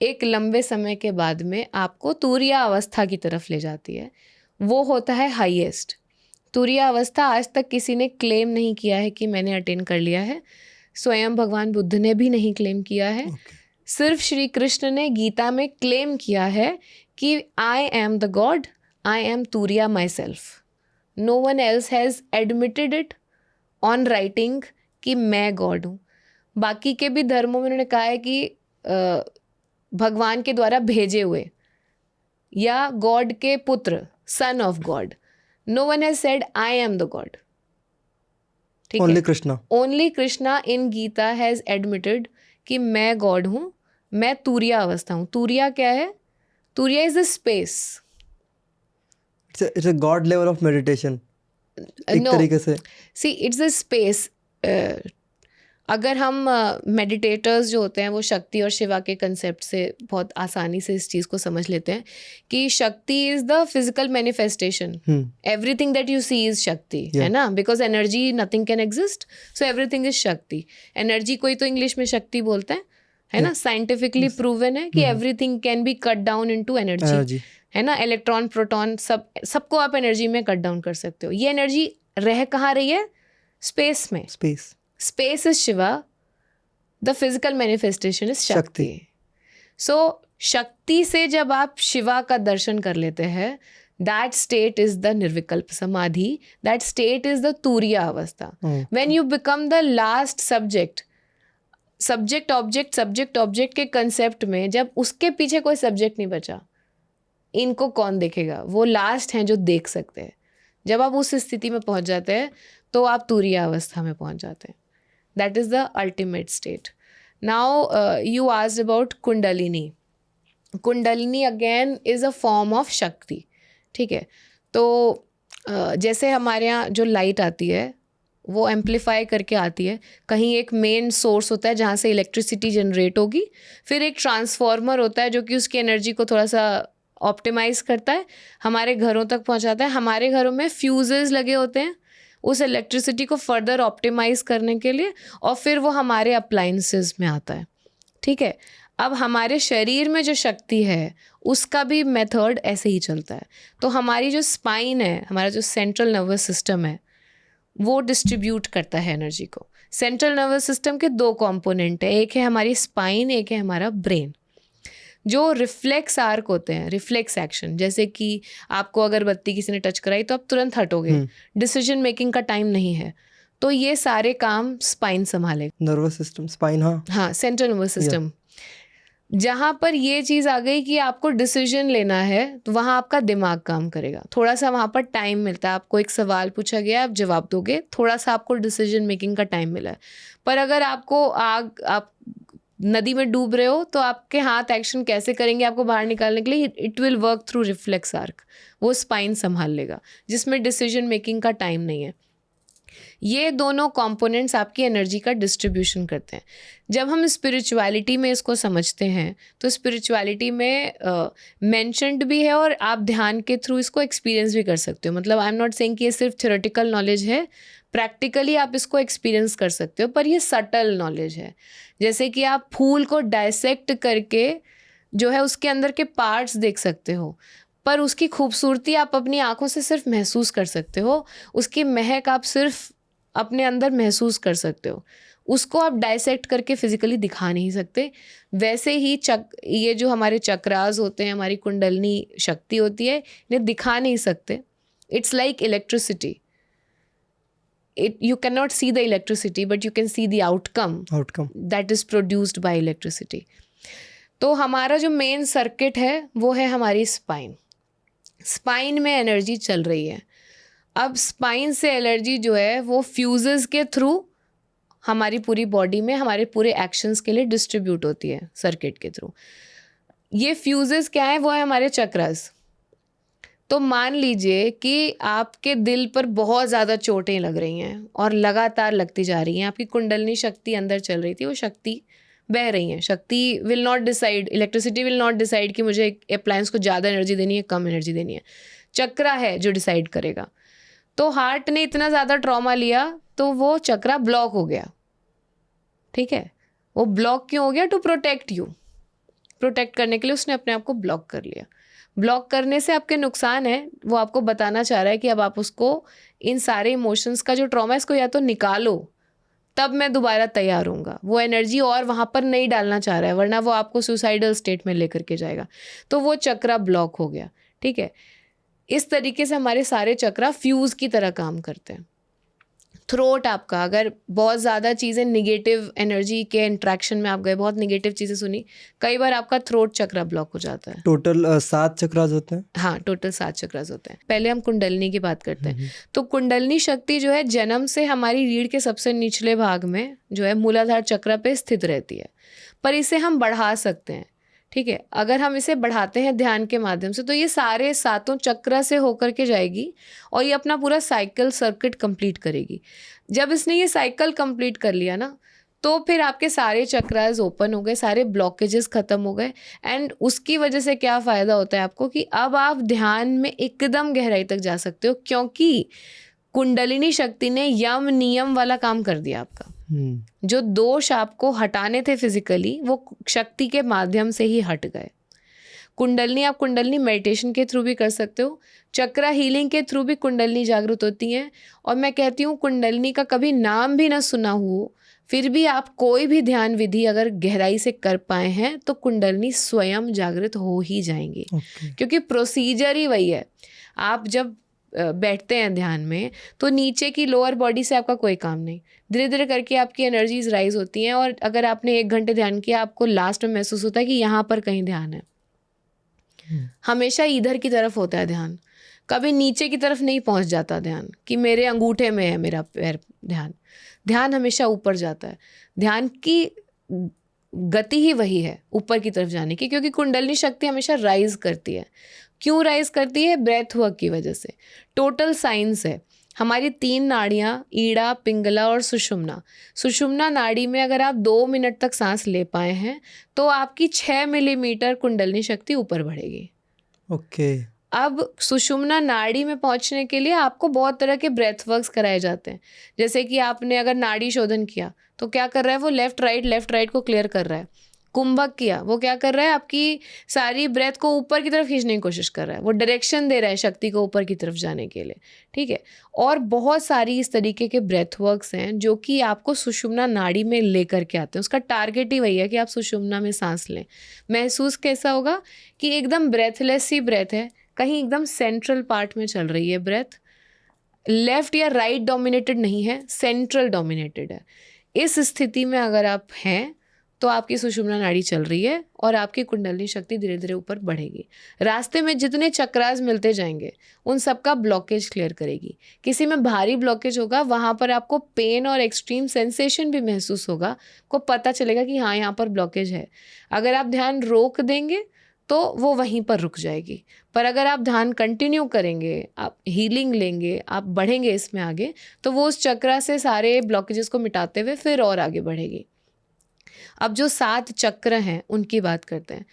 एक लंबे समय के बाद में आपको तुरीय अवस्था की तरफ ले जाती है। वो होता है हाईएस्ट। तुरीय अवस्था आज तक किसी ने क्लेम नहीं किया है कि मैंने अटेन कर लिया है, स्वयं भगवान बुद्ध ने भी नहीं क्लेम किया है। सिर्फ श्री कृष्ण ने गीता में क्लेम किया है कि I am the god, I am Turiya myself. No one else has admitted it on writing कि मैं गॉड हूँ। बाकी के भी धर्मों में उन्होंने कहा है कि भगवान के द्वारा भेजे हुए या गॉड के पुत्र, son of god. No one has said I am the God. ठीक है, only Krishna, only Krishna in Gita has admitted कि मैं गॉड हूँ, मैं तुरिया अवस्था हूँ। तुरिया क्या है? तुरिया is the space. It's a God level of meditation एक तरीके से। See it's a space. अगर हम मेडिटेटर्स जो होते हैं वो शक्ति और शिवा के कंसेप्ट से बहुत आसानी से इस चीज़ को समझ लेते हैं कि Shakti is the physical manifestation. Everything that you see is Shakti, है ना, because energy nothing can exist, so everything is Shakti. Energy कोई तो इंग्लिश में शक्ति बोलता है ना, साइंटिफिकली प्रूवन है कि everything can be cut down into energy, है ना। इलेक्ट्रॉन, प्रोटॉन, सबको आप एनर्जी में कट डाउन कर सकते हो। ये एनर्जी रह कहाँ रही है? स्पेस में। Space is Shiva, the physical manifestation is Shakti. So, Shakti से जब आप शिवा का दर्शन कर लेते हैं, that state is the निर्विकल्प समाधि, that state is the तुरिया अवस्था. When you become the last subject, subject object के concept में जब उसके पीछे कोई subject नहीं बचा, इनको कौन देखेगा? वो last हैं जो देख सकते हैं। जब आप उस स्थिति में पहुंच जाते हैं तो आप तुरिया अवस्था में पहुंच जाते हैं। That is the ultimate state. Now you asked about Kundalini. Kundalini again is a form of Shakti. ठीक है, तो जैसे हमारे यहाँ जो लाइट आती है वो एम्पलीफाई करके आती है। कहीं एक मेन सोर्स होता है जहाँ से इलेक्ट्रिसिटी जनरेट होगी, फिर एक ट्रांसफार्मर होता है जो कि उसकी एनर्जी को थोड़ा सा ऑप्टिमाइज करता है, हमारे घरों तक पहुँचाता है। हमारे घरों में फ्यूजेस लगे होते हैं उस इलेक्ट्रिसिटी को फर्दर ऑप्टिमाइज करने के लिए, और फिर वो हमारे अप्लाइंसेस में आता है। ठीक है, अब हमारे शरीर में जो शक्ति है उसका भी मेथड ऐसे ही चलता है। तो हमारी जो स्पाइन है, हमारा जो सेंट्रल नर्वस सिस्टम है, वो डिस्ट्रीब्यूट करता है एनर्जी को। सेंट्रल नर्वस सिस्टम के 2 कंपोनेंट है, एक है हमारी स्पाइन, एक है हमारा ब्रेन। जो रिफ्लेक्स आर्क होते हैं, रिफ्लेक्स एक्शन, जैसे कि आपको अगर बत्ती किसी ने टच कराई तो आप तुरंत हटोगे, डिसीजन मेकिंग का टाइम नहीं है, तो ये सारे काम स्पाइन संभालेगा। नर्वस सिस्टम, स्पाइन, हाँ, सेंट्रल नर्वस सिस्टम। जहाँ पर ये चीज़ आ गई कि आपको डिसीजन लेना है, तो वहाँ आपका दिमाग काम करेगा। थोड़ा सा वहाँ पर टाइम मिलता है, आपको एक सवाल पूछा गया, आप जवाब दोगे, थोड़ा सा आपको डिसीजन मेकिंग का टाइम मिला है। पर अगर आपको आप नदी में डूब रहे हो तो आपके हाथ एक्शन कैसे करेंगे आपको बाहर निकालने के लिए? It will work through reflex arc, वो स्पाइन संभाल लेगा, जिसमें डिसीजन मेकिंग का टाइम नहीं है। ये दोनों कंपोनेंट्स आपकी एनर्जी का डिस्ट्रीब्यूशन करते हैं। जब हम स्पिरिचुअलिटी में इसको समझते हैं तो स्पिरिचुअलिटी में मेंशन्ड भी है और आप ध्यान के थ्रू इसको एक्सपीरियंस भी कर सकते हो। मतलब आई एम नॉट सेइंग कि ये सिर्फ थ्योरेटिकल नॉलेज है, प्रैक्टिकली आप इसको एक्सपीरियंस कर सकते हो, पर ये सटल नॉलेज है। जैसे कि आप फूल को डायसेक्ट करके जो है उसके अंदर के पार्ट्स देख सकते हो, पर उसकी खूबसूरती आप अपनी आंखों से सिर्फ महसूस कर सकते हो, उसकी महक आप सिर्फ अपने अंदर महसूस कर सकते हो, उसको आप डायसेक्ट करके फिजिकली दिखा नहीं सकते। वैसे ही ये जो हमारे चक्रास होते हैं, हमारी कुंडलनी शक्ति होती है, इन्हें दिखा नहीं सकते। It's like electricity. you cannot see the electricity but you can see the outcome that is produced by electricity. तो हमारा जो मेन सर्किट है वो है हमारी स्पाइन में एनर्जी चल रही है. अब स्पाइन से एनर्जी जो है वो फ्यूजेस के थ्रू हमारी पूरी बॉडी में हमारे पूरे एक्शंस के लिए डिस्ट्रीब्यूट होती है सर्किट के थ्रू. ये फ्यूजेस क्या है? वो है हमारे चक्रास. तो मान लीजिए कि आपके दिल पर बहुत ज़्यादा चोटें लग रही हैं और लगातार लगती जा रही हैं. आपकी कुंडलिनी शक्ति अंदर चल रही थी, वो शक्ति बह रही है. शक्ति will not decide, electricity will not decide कि मुझे अप्लायंस को ज़्यादा एनर्जी देनी है, कम एनर्जी देनी है. चक्रा है जो डिसाइड करेगा. तो हार्ट ने इतना ज़्यादा ट्रॉमा लिया तो वो चक्रा ब्लॉक हो गया. ठीक है, वो ब्लॉक क्यों हो गया? टू प्रोटेक्ट यू, प्रोटेक्ट करने के लिए उसने अपने आप को ब्लॉक कर लिया. ब्लॉक करने से आपके नुकसान है, वो आपको बताना चाह रहा है कि अब आप उसको, इन सारे इमोशंस का जो ट्रॉमा है इसको या तो निकालो, तब मैं दोबारा तैयार हूँगा. वो एनर्जी और वहाँ पर नहीं डालना चाह रहा है, वरना वो आपको सुसाइडल स्टेट में लेकर के जाएगा. तो वो चक्रा ब्लॉक हो गया. ठीक है, इस तरीके से हमारे सारे चक्रा फ्यूज़ की तरह काम करते हैं. थ्रोट आपका, अगर बहुत ज़्यादा चीज़ें निगेटिव एनर्जी के इंट्रैक्शन में आप गए, बहुत निगेटिव चीज़ें सुनी, कई बार आपका थ्रोट चक्रा ब्लॉक हो जाता है. टोटल 7 चक्रास होते हैं. हाँ, टोटल 7 चक्रास होते हैं. पहले हम कुंडलिनी की बात करते हैं. तो कुंडलिनी शक्ति जो है जन्म से हमारी रीढ़ के सबसे निचले भाग में जो है मूलाधार चक्र पे स्थित रहती है, पर इसे हम बढ़ा सकते हैं. ठीक है, अगर हम इसे बढ़ाते हैं ध्यान के माध्यम से तो ये सारे 7 चक्र से होकर के जाएगी और ये अपना पूरा साइकिल सर्किट कंप्लीट करेगी. जब इसने ये साइकिल कंप्लीट कर लिया ना, तो फिर आपके सारे चक्रास ओपन हो गए, सारे ब्लॉकेजेस ख़त्म हो गए. एंड उसकी वजह से क्या फ़ायदा होता है आपको कि अब आप ध्यान में एकदम गहराई तक जा सकते हो, क्योंकि कुंडलिनी शक्ति ने यम नियम वाला काम कर दिया आपका. जो दोष आपको हटाने थे फिजिकली, वो शक्ति के माध्यम से ही हट गए. कुंडलिनी, आप कुंडलिनी मेडिटेशन के थ्रू भी कर सकते हो, चक्रा हीलिंग के थ्रू भी कुंडलिनी जागृत होती हैं. और मैं कहती हूँ कुंडलिनी का कभी नाम भी ना सुना हो, फिर भी आप कोई भी ध्यान विधि अगर गहराई से कर पाए हैं तो कुंडलिनी स्वयं जागृत हो ही जाएंगी. क्योंकि प्रोसीजर ही वही है. आप जब बैठते हैं ध्यान में तो नीचे की लोअर बॉडी से आपका कोई काम नहीं, धीरे धीरे करके आपकी एनर्जीज राइज होती हैं. और अगर आपने 1 घंटे ध्यान किया, आपको लास्ट में महसूस होता है कि यहाँ पर कहीं ध्यान है. हमेशा इधर की तरफ होता है ध्यान, कभी नीचे की तरफ नहीं पहुँच जाता ध्यान कि मेरे अंगूठे में है मेरा पैर. ध्यान हमेशा ऊपर जाता है. ध्यान की गति ही वही है ऊपर की तरफ जाने की, क्योंकि कुंडलिनी शक्ति हमेशा राइज करती है. क्यों राइज करती है? ब्रेथ वर्क की वजह से. टोटल साइंस है, हमारी 3 नाड़ियाँ, ईड़ा, पिंगला और सुषुम्ना. सुषुम्ना नाड़ी में अगर आप 2 मिनट तक सांस ले पाए हैं तो आपकी 6 मिलीमीटर कुंडलिनी शक्ति ऊपर बढ़ेगी. ओके. अब सुषुम्ना नाड़ी में पहुंचने के लिए आपको बहुत तरह के ब्रेथ वर्क्स कराए जाते हैं. जैसे कि आपने अगर नाड़ी शोधन किया तो क्या कर रहा है वो, लेफ्ट राइट को क्लियर कर रहा है. कुंभक किया, वो क्या कर रहा है, आपकी सारी ब्रेथ को ऊपर की तरफ खींचने की कोशिश कर रहा है, वो डायरेक्शन दे रहा है शक्ति को ऊपर की तरफ जाने के लिए. ठीक है, और बहुत सारी इस तरीके के ब्रेथ वर्क्स हैं जो कि आपको सुषुम्ना नाड़ी में लेकर के आते हैं. उसका टारगेट ही वही है कि आप सुषुम्ना में सांस लें. महसूस कैसा होगा कि एकदम ब्रेथलेस ही ब्रेथ है, कहीं एकदम सेंट्रल पार्ट में चल रही है ब्रेथ, लेफ्ट या राइट डोमिनेटेड नहीं है, सेंट्रल डोमिनेटेड है. इस स्थिति में अगर आप हैं तो आपकी सुषुम्ना नाड़ी चल रही है और आपकी कुंडलिनी शक्ति धीरे धीरे ऊपर बढ़ेगी. रास्ते में जितने चक्रास मिलते जाएंगे उन सबका ब्लॉकेज क्लियर करेगी. किसी में भारी ब्लॉकेज होगा, वहाँ पर आपको पेन और एक्सट्रीम सेंसेशन भी महसूस होगा, को पता चलेगा कि हाँ यहाँ पर ब्लॉकेज है. अगर आप ध्यान रोक देंगे तो वो वहीं पर रुक जाएगी, पर अगर आप ध्यान कंटिन्यू करेंगे, आप हीलिंग लेंगे, आप बढ़ेंगे इसमें आगे, तो वो उस चक्रा से सारे ब्लॉकेजेस को मिटाते हुए फिर और आगे बढ़ेगी. अब जो 7 चक्र हैं उनकी बात करते हैं.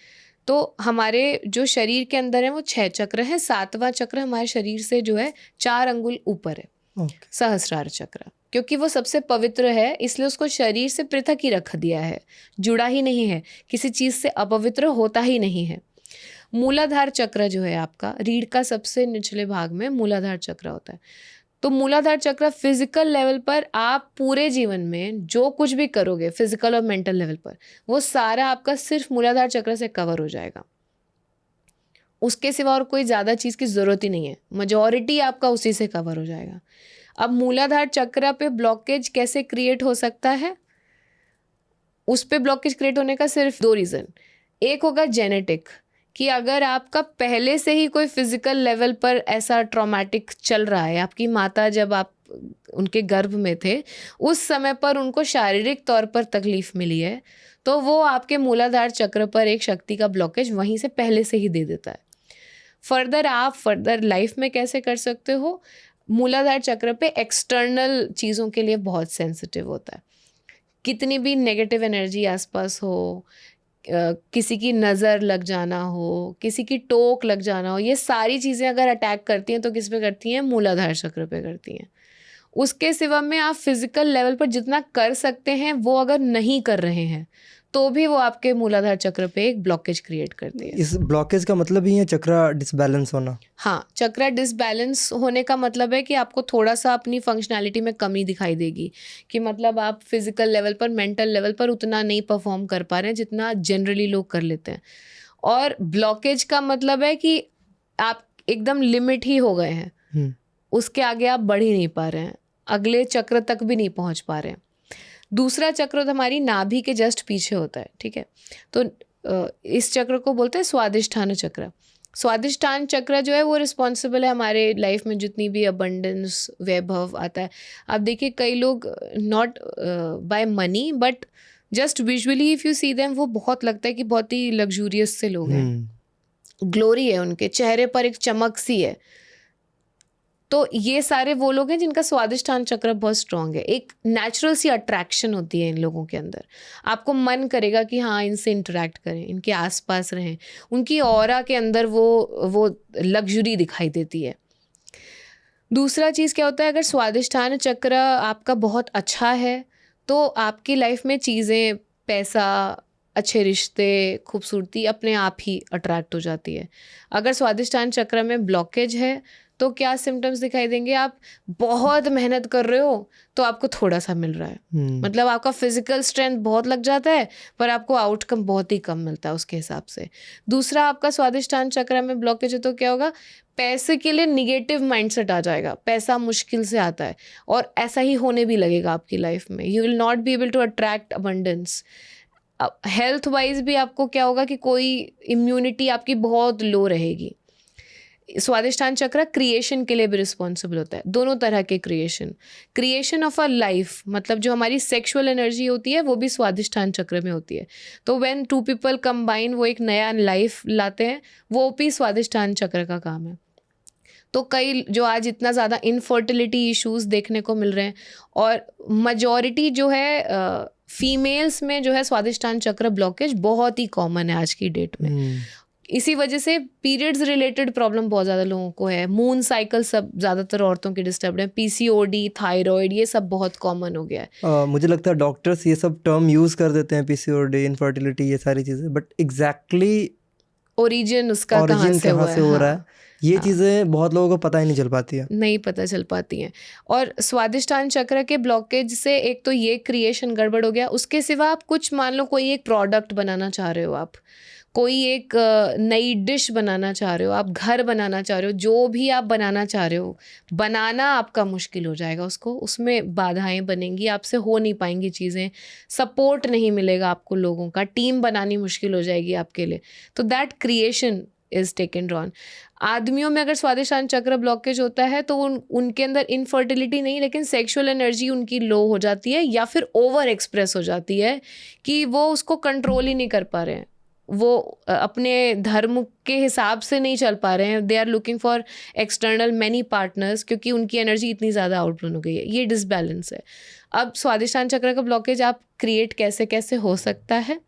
तो हमारे जो शरीर के अंदर है वो 6 चक्र हैं. 7वां चक्र हमारे शरीर से जो है 4 अंगुल ऊपर है, सहस्रार चक्र. क्योंकि वो सबसे पवित्र है इसलिए उसको शरीर से पृथक ही रख दिया है, जुड़ा ही नहीं है, किसी चीज़ से अपवित्र होता ही नहीं है. मूलाधार चक्र जो है आपका, रीढ़ का सबसे निचले भाग में मूलाधार चक्र होता है. तो मूलाधार चक्र फिजिकल लेवल पर आप पूरे जीवन में जो कुछ भी करोगे फिजिकल और मेंटल लेवल पर, वो सारा आपका सिर्फ मूलाधार चक्र से कवर हो जाएगा. उसके सिवा और कोई ज़्यादा चीज़ की ज़रूरत ही नहीं है, मेजॉरिटी आपका उसी से कवर हो जाएगा. अब मूलाधार चक्र पे ब्लॉकेज कैसे क्रिएट हो सकता है? उस पे ब्लॉकेज क्रिएट होने का सिर्फ 2 रीज़न। एक होगा जेनेटिक, कि अगर आपका पहले से ही कोई फिजिकल लेवल पर ऐसा ट्रॉमेटिक चल रहा है, आपकी माता जब आप उनके गर्भ में थे उस समय पर उनको शारीरिक तौर पर तकलीफ मिली है, तो वो आपके मूलाधार चक्र पर एक शक्ति का ब्लॉकेज वहीं से पहले से ही दे देता है। आप फर्दर लाइफ में कैसे कर सकते हो? मूलाधार चक्र पे एक्सटर्नल चीज़ों के लिए बहुत सेंसिटिव होता है। कितनी भी नेगेटिव एनर्जी आसपास हो, किसी की नज़र लग जाना हो, किसी की टोक लग जाना हो, ये सारी चीज़ें अगर अटैक करती हैं तो किस पे करती हैं? मूलाधार चक्र पे करती हैं। उसके सिवा में आप फिजिकल लेवल पर जितना कर सकते हैं वो अगर नहीं कर रहे हैं तो भी वो आपके मूलाधार चक्र पे एक ब्लॉकेज क्रिएट करती है। इस ब्लॉकेज का मतलब ही है चक्रा डिसबैलेंस होना। हाँ, चक्रा डिसबैलेंस होने का मतलब है कि आपको थोड़ा सा अपनी फंक्शनैलिटी में कमी दिखाई देगी, कि मतलब आप फिजिकल लेवल पर, मेंटल लेवल पर उतना नहीं परफॉर्म कर पा रहे हैं जितना जनरली लोग कर लेते हैं। और ब्लॉकेज का मतलब है कि आप एकदम लिमिट ही हो गए हैं, उसके आगे आप बढ़ ही नहीं पा रहे हैं, अगले चक्र तक भी नहीं पहुंच पा रहे हैं। दूसरा चक्र तो हमारी नाभि के जस्ट पीछे होता है, ठीक है? तो इस चक्र को बोलते हैं स्वादिष्ठान चक्र। स्वादिष्ठान चक्र जो है वो रिस्पॉन्सिबल है हमारे लाइफ में जितनी भी अबंडेंस, वैभव आता है। आप देखिए कई लोग not buy money but just visually if you see them, वो बहुत लगता है कि बहुत ही लग्जूरियस से लोग हैं, ग्लोरी है उनके चेहरे पर, एक चमक सी है। तो ये सारे वो लोग हैं जिनका स्वादिष्ठान चक्र बहुत स्ट्रांग है। एक नेचुरल सी अट्रैक्शन होती है इन लोगों के अंदर, आपको मन करेगा कि हाँ इनसे इंटरेक्ट करें, इनके आसपास रहें, उनकी ऑरा के अंदर वो लग्जरी दिखाई देती है। दूसरा चीज़ क्या होता है, अगर स्वादिष्ठान चक्र आपका बहुत अच्छा है तो आपकी लाइफ में चीज़ें, पैसा, अच्छे रिश्ते, खूबसूरती अपने आप ही अट्रैक्ट हो जाती है। अगर स्वादिष्ठान चक्र में ब्लॉकेज है तो क्या सिम्टम्स दिखाई देंगे? आप बहुत मेहनत कर रहे हो तो आपको थोड़ा सा मिल रहा है, मतलब आपका फिजिकल स्ट्रेंथ बहुत लग जाता है पर आपको आउटकम बहुत ही कम मिलता है उसके हिसाब से। दूसरा, आपका स्वादिष्ठान चक्र में ब्लॉकेज है तो क्या होगा? पैसे के लिए निगेटिव माइंडसेट आ जाएगा, पैसा मुश्किल से आता है और ऐसा ही होने भी लगेगा आपकी लाइफ में। You will not be able to attract abundance. Health wise भी आपको क्या होगा कि कोई इम्यूनिटी आपकी बहुत लो रहेगी। स्वादिष्ठान चक्र क्रिएशन के लिए भी रिस्पॉन्सिबल होता है, दोनों तरह के क्रिएशन ऑफ अ लाइफ, मतलब जो हमारी सेक्सुअल एनर्जी होती है वो भी स्वादिष्ठान चक्र में होती है। तो व्हेन 2 पीपल कंबाइन वो एक नया लाइफ लाते हैं, वो भी स्वादिष्ठान चक्र का काम है। तो कई जो आज इतना ज़्यादा इनफर्टिलिटी इश्यूज देखने को मिल रहे हैं और मजॉरिटी जो है फीमेल्स में जो है स्वादिष्ठान चक्र ब्लॉकेज बहुत ही कॉमन है आज की डेट में। इसी वजह से पीरियड्स रिलेटेड प्रॉब्लम बहुत ज़्यादा लोगों को है, मून साइकिल सब ज़्यादातर औरतों की डिस्टर्ब है, पीसीओडी, थायराइड, ये सब बहुत कॉमन हो गया है। मुझे लगता है डॉक्टर्स ये सब टर्म यूज़ कर देते हैं, पीसीओडी, इनफर्टिलिटी, ये सारी चीज़ें, बट एग्जैक्टली ओरिजिन उसका कहाँ से हो रहा है, ये चीज़ें बहुत लोगों को पता ही नहीं चल पाती है, नहीं पता चल पाती हैं। और स्वादिष्ठान चक्र के ब्लॉकेज से एक तो ये क्रिएशन गड़बड़ हो गया, उसके सिवा आप कुछ मान लो कोई एक प्रोडक्ट बनाना चाह रहे हो, आप कोई एक नई डिश बनाना चाह रहे हो, आप घर बनाना चाह रहे हो, जो भी आप बनाना चाह रहे हो, बनाना आपका मुश्किल हो जाएगा उसको, उसमें बाधाएं बनेंगी, आपसे हो नहीं पाएंगी चीज़ें, सपोर्ट नहीं मिलेगा आपको लोगों का, टीम बनानी मुश्किल हो जाएगी आपके लिए। तो that creation is taken Ron. आदमियों में अगर स्वादिष्ठान चक्र ब्लॉकेज होता है तो उनके अंदर इनफर्टिलिटी नहीं लेकिन सेक्सुअल एनर्जी उनकी लो हो जाती है या फिर ओवर एक्सप्रेस हो जाती है कि वो उसको कंट्रोल ही नहीं कर पा रहे हैं, वो अपने धर्म के हिसाब से नहीं चल पा रहे हैं, they are looking for external many partners क्योंकि उनकी एनर्जी इतनी ज़्यादा आउटरन हो गई है, ये डिसबैलेंस है। अब स्वादिष्ठान चक्र का ब्लॉकेज आप क्रिएट कैसे कैसे हो सकता है?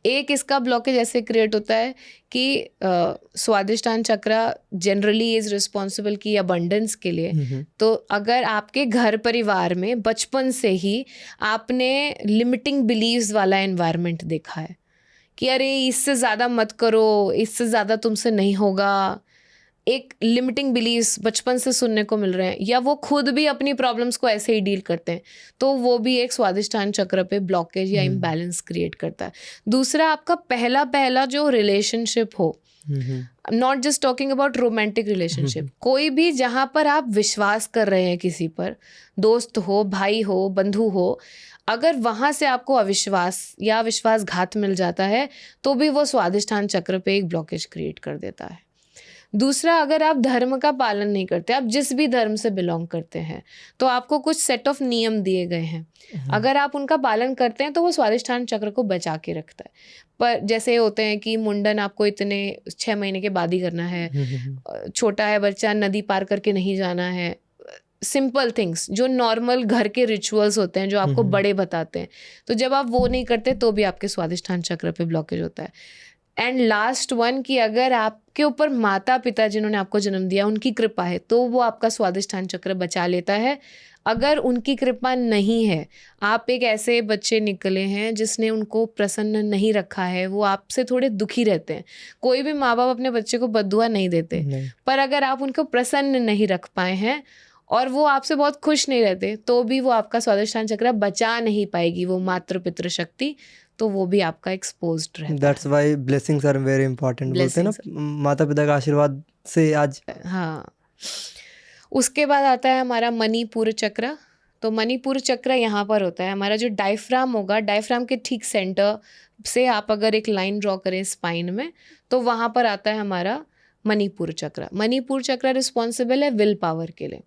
एक इसका ब्लॉकेज ऐसे क्रिएट होता है कि स्वादिष्ठान चक्र जनरली इज़ रिस्पॉन्सिबल की अबंडेंस के लिए। तो अगर आपके घर परिवार में बचपन से ही आपने लिमिटिंग बिलीव्स वाला एनवायरनमेंट देखा है कि अरे इससे ज़्यादा मत करो, इससे ज़्यादा तुमसे नहीं होगा, एक लिमिटिंग बिलीव्स बचपन से सुनने को मिल रहे हैं, या वो खुद भी अपनी प्रॉब्लम्स को ऐसे ही डील करते हैं, तो वो भी एक स्वादिष्ठान चक्र पे ब्लॉकेज या इम्बैलेंस क्रिएट करता है। दूसरा, आपका पहला जो रिलेशनशिप हो not just talking about romantic relationship, कोई भी जहाँ पर आप विश्वास कर रहे हैं किसी पर, दोस्त हो, भाई हो, बंधु हो, अगर वहाँ से आपको अविश्वास या विश्वासघात मिल जाता है तो भी वो स्वादिष्ठान चक्र पे एक ब्लॉकेज क्रिएट कर देता है। दूसरा, अगर आप धर्म का पालन नहीं करते, आप जिस भी धर्म से बिलोंग करते हैं, तो आपको कुछ सेट ऑफ नियम दिए गए हैं, अगर आप उनका पालन करते हैं तो वो स्वादिष्ठान चक्र को बचा के रखता है। पर जैसे होते हैं कि मुंडन आपको इतने 6 महीने के बाद ही करना है, छोटा है बच्चा, नदी पार करके नहीं जाना है, सिंपल थिंग्स जो नॉर्मल घर के रिचुअल्स होते हैं जो आपको बड़े बताते हैं, तो जब आप वो नहीं करते तो भी आपके स्वादिष्ठान चक्र पे ब्लॉकेज होता है। एंड लास्ट वन, कि अगर आपके ऊपर माता पिता जिन्होंने आपको जन्म दिया उनकी कृपा है तो वो आपका स्वादिष्ठान चक्र बचा लेता है। अगर उनकी कृपा नहीं है, आप एक ऐसे बच्चे निकले हैं जिसने उनको प्रसन्न नहीं रखा है, वो आपसे थोड़े दुखी रहते हैं। कोई भी माँ बाप अपने बच्चे को बद्दुआ नहीं देते, पर अगर आप उनको प्रसन्न नहीं रख पाए हैं और वो आपसे बहुत खुश नहीं रहते, तो भी वो आपका स्वादिष्ठान चक्र बचा नहीं पाएगी, वो मातृ पितृ शक्ति, तो वो भी आपका एक्सपोज्ड रहता है। That's why blessings are very important, बोलते हैं ना, माता पिता का आशीर्वाद से आज। हाँ, उसके बाद आता है हमारा मणिपुर चक्र। तो मणिपुर चक्र यहाँ पर होता है, हमारा जो डायफ्राम होगा, डायफ्राम के ठीक सेंटर से आप अगर एक लाइन ड्रॉ करें स्पाइन में, तो वहाँ पर आता है हमारा मणिपुर चक्र। मणिपुर चक्र रिस्पॉन्सिबल है विल पावर के लिए।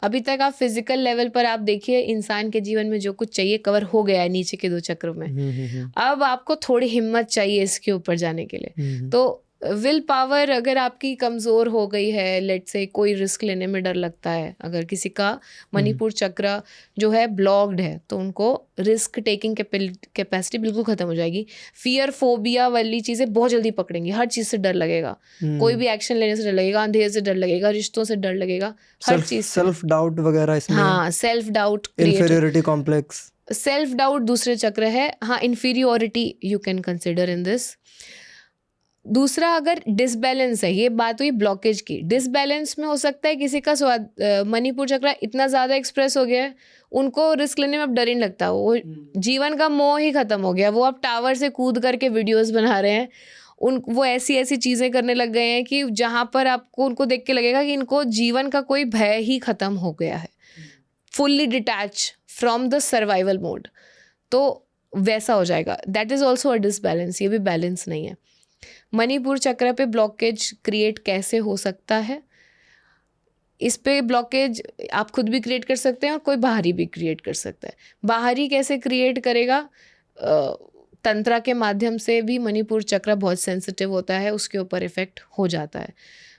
अभी तक आप फिजिकल लेवल पर आप देखिए, इंसान के जीवन में जो कुछ चाहिए कवर हो गया है नीचे के 2 चक्रों में। अब आपको थोड़ी हिम्मत चाहिए इसके ऊपर जाने के लिए। तो विल पावर अगर आपकी कमज़ोर हो गई है, लेट से कोई रिस्क लेने में डर लगता है, अगर किसी का मणिपुर चक्र जो है ब्लॉक्ड है, तो उनको रिस्क टेकिंग कैपेसिटी बिल्कुल ख़त्म हो जाएगी। फियर फोबिया वाली चीज़ें बहुत जल्दी पकड़ेंगी, हर चीज़ से डर लगेगा, कोई भी एक्शन लेने से डर लगेगा, अंधेरे से डर लगेगा, रिश्तों से डर लगेगा, हर चीज़। सेल्फ डाउट वगैरह इसमें। हाँ, self doubt, inferiority complex. Self doubt दूसरे चक्र है। हाँ, inferiority you can consider in this. दूसरा, अगर डिसबैलेंस है, ये बात हुई ब्लॉकेज की, डिसबैलेंस में हो सकता है किसी का मणिपुर चक्र इतना ज़्यादा एक्सप्रेस हो गया है, उनको रिस्क लेने में अब डर ही नहीं लगता, वो जीवन का मोह ही ख़त्म हो गया, वो अब टावर से कूद करके वीडियोस बना रहे हैं, वो ऐसी ऐसी चीज़ें करने लग गए हैं कि जहाँ पर आपको उनको देख के लगेगा कि इनको जीवन का कोई भय ही ख़त्म हो गया है, fully detach from the survival mode, तो वैसा हो जाएगा। That is also a disbalance, ये भी बैलेंस नहीं है। मणिपुर चक्र पे ब्लॉकेज क्रिएट कैसे हो सकता है? इस पे ब्लॉकेज आप खुद भी क्रिएट कर सकते हैं और कोई बाहरी भी क्रिएट कर सकता है। बाहरी कैसे क्रिएट करेगा? तंत्रा के माध्यम से भी मणिपुर चक्र बहुत सेंसिटिव होता है, उसके ऊपर इफ़ेक्ट हो जाता है।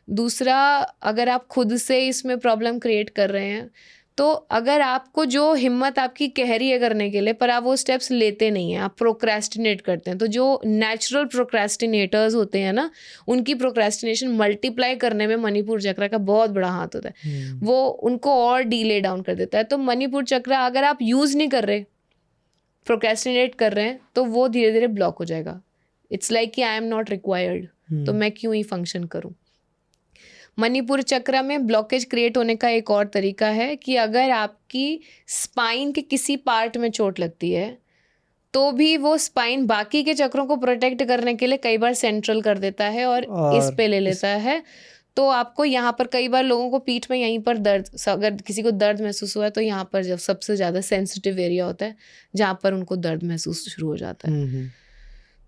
दूसरा, अगर आप खुद से इसमें प्रॉब्लम क्रिएट कर रहे हैं, तो अगर आपको जो हिम्मत आपकी कह रही है करने के लिए, पर आप वो स्टेप्स लेते नहीं हैं, आप प्रोक्रेस्टिनेट करते हैं, तो जो नेचुरल प्रोक्रेस्टिनेटर्स होते हैं ना, उनकी प्रोक्रेस्टिनेशन मल्टीप्लाई करने में मणिपुर चक्र का बहुत बड़ा हाथ होता है, वो उनको और डीले डाउन कर देता है। तो मणिपुर चक्र अगर आप यूज़ नहीं कर रहे, प्रोक्रेस्टिनेट कर रहे हैं, तो वो धीरे धीरे ब्लॉक हो जाएगा। इट्स लाइक कि आई एम नॉट रिक्वायर्ड, तो मैं क्यों ही फंक्शन करूँ। मणिपुर चक्र में ब्लॉकेज क्रिएट होने का एक और तरीका है कि अगर आपकी स्पाइन के किसी पार्ट में चोट लगती है, तो भी वो स्पाइन बाकी के चक्रों को प्रोटेक्ट करने के लिए कई बार सेंट्रल कर देता है और इस पे ले लेता है। तो आपको यहाँ पर कई बार लोगों को पीठ में यहीं पर दर्द, अगर किसी को दर्द महसूस हुआ है, तो यहाँ पर जब सबसे ज़्यादा सेंसिटिव एरिया होता है जहाँ पर उनको दर्द महसूस शुरू हो जाता है।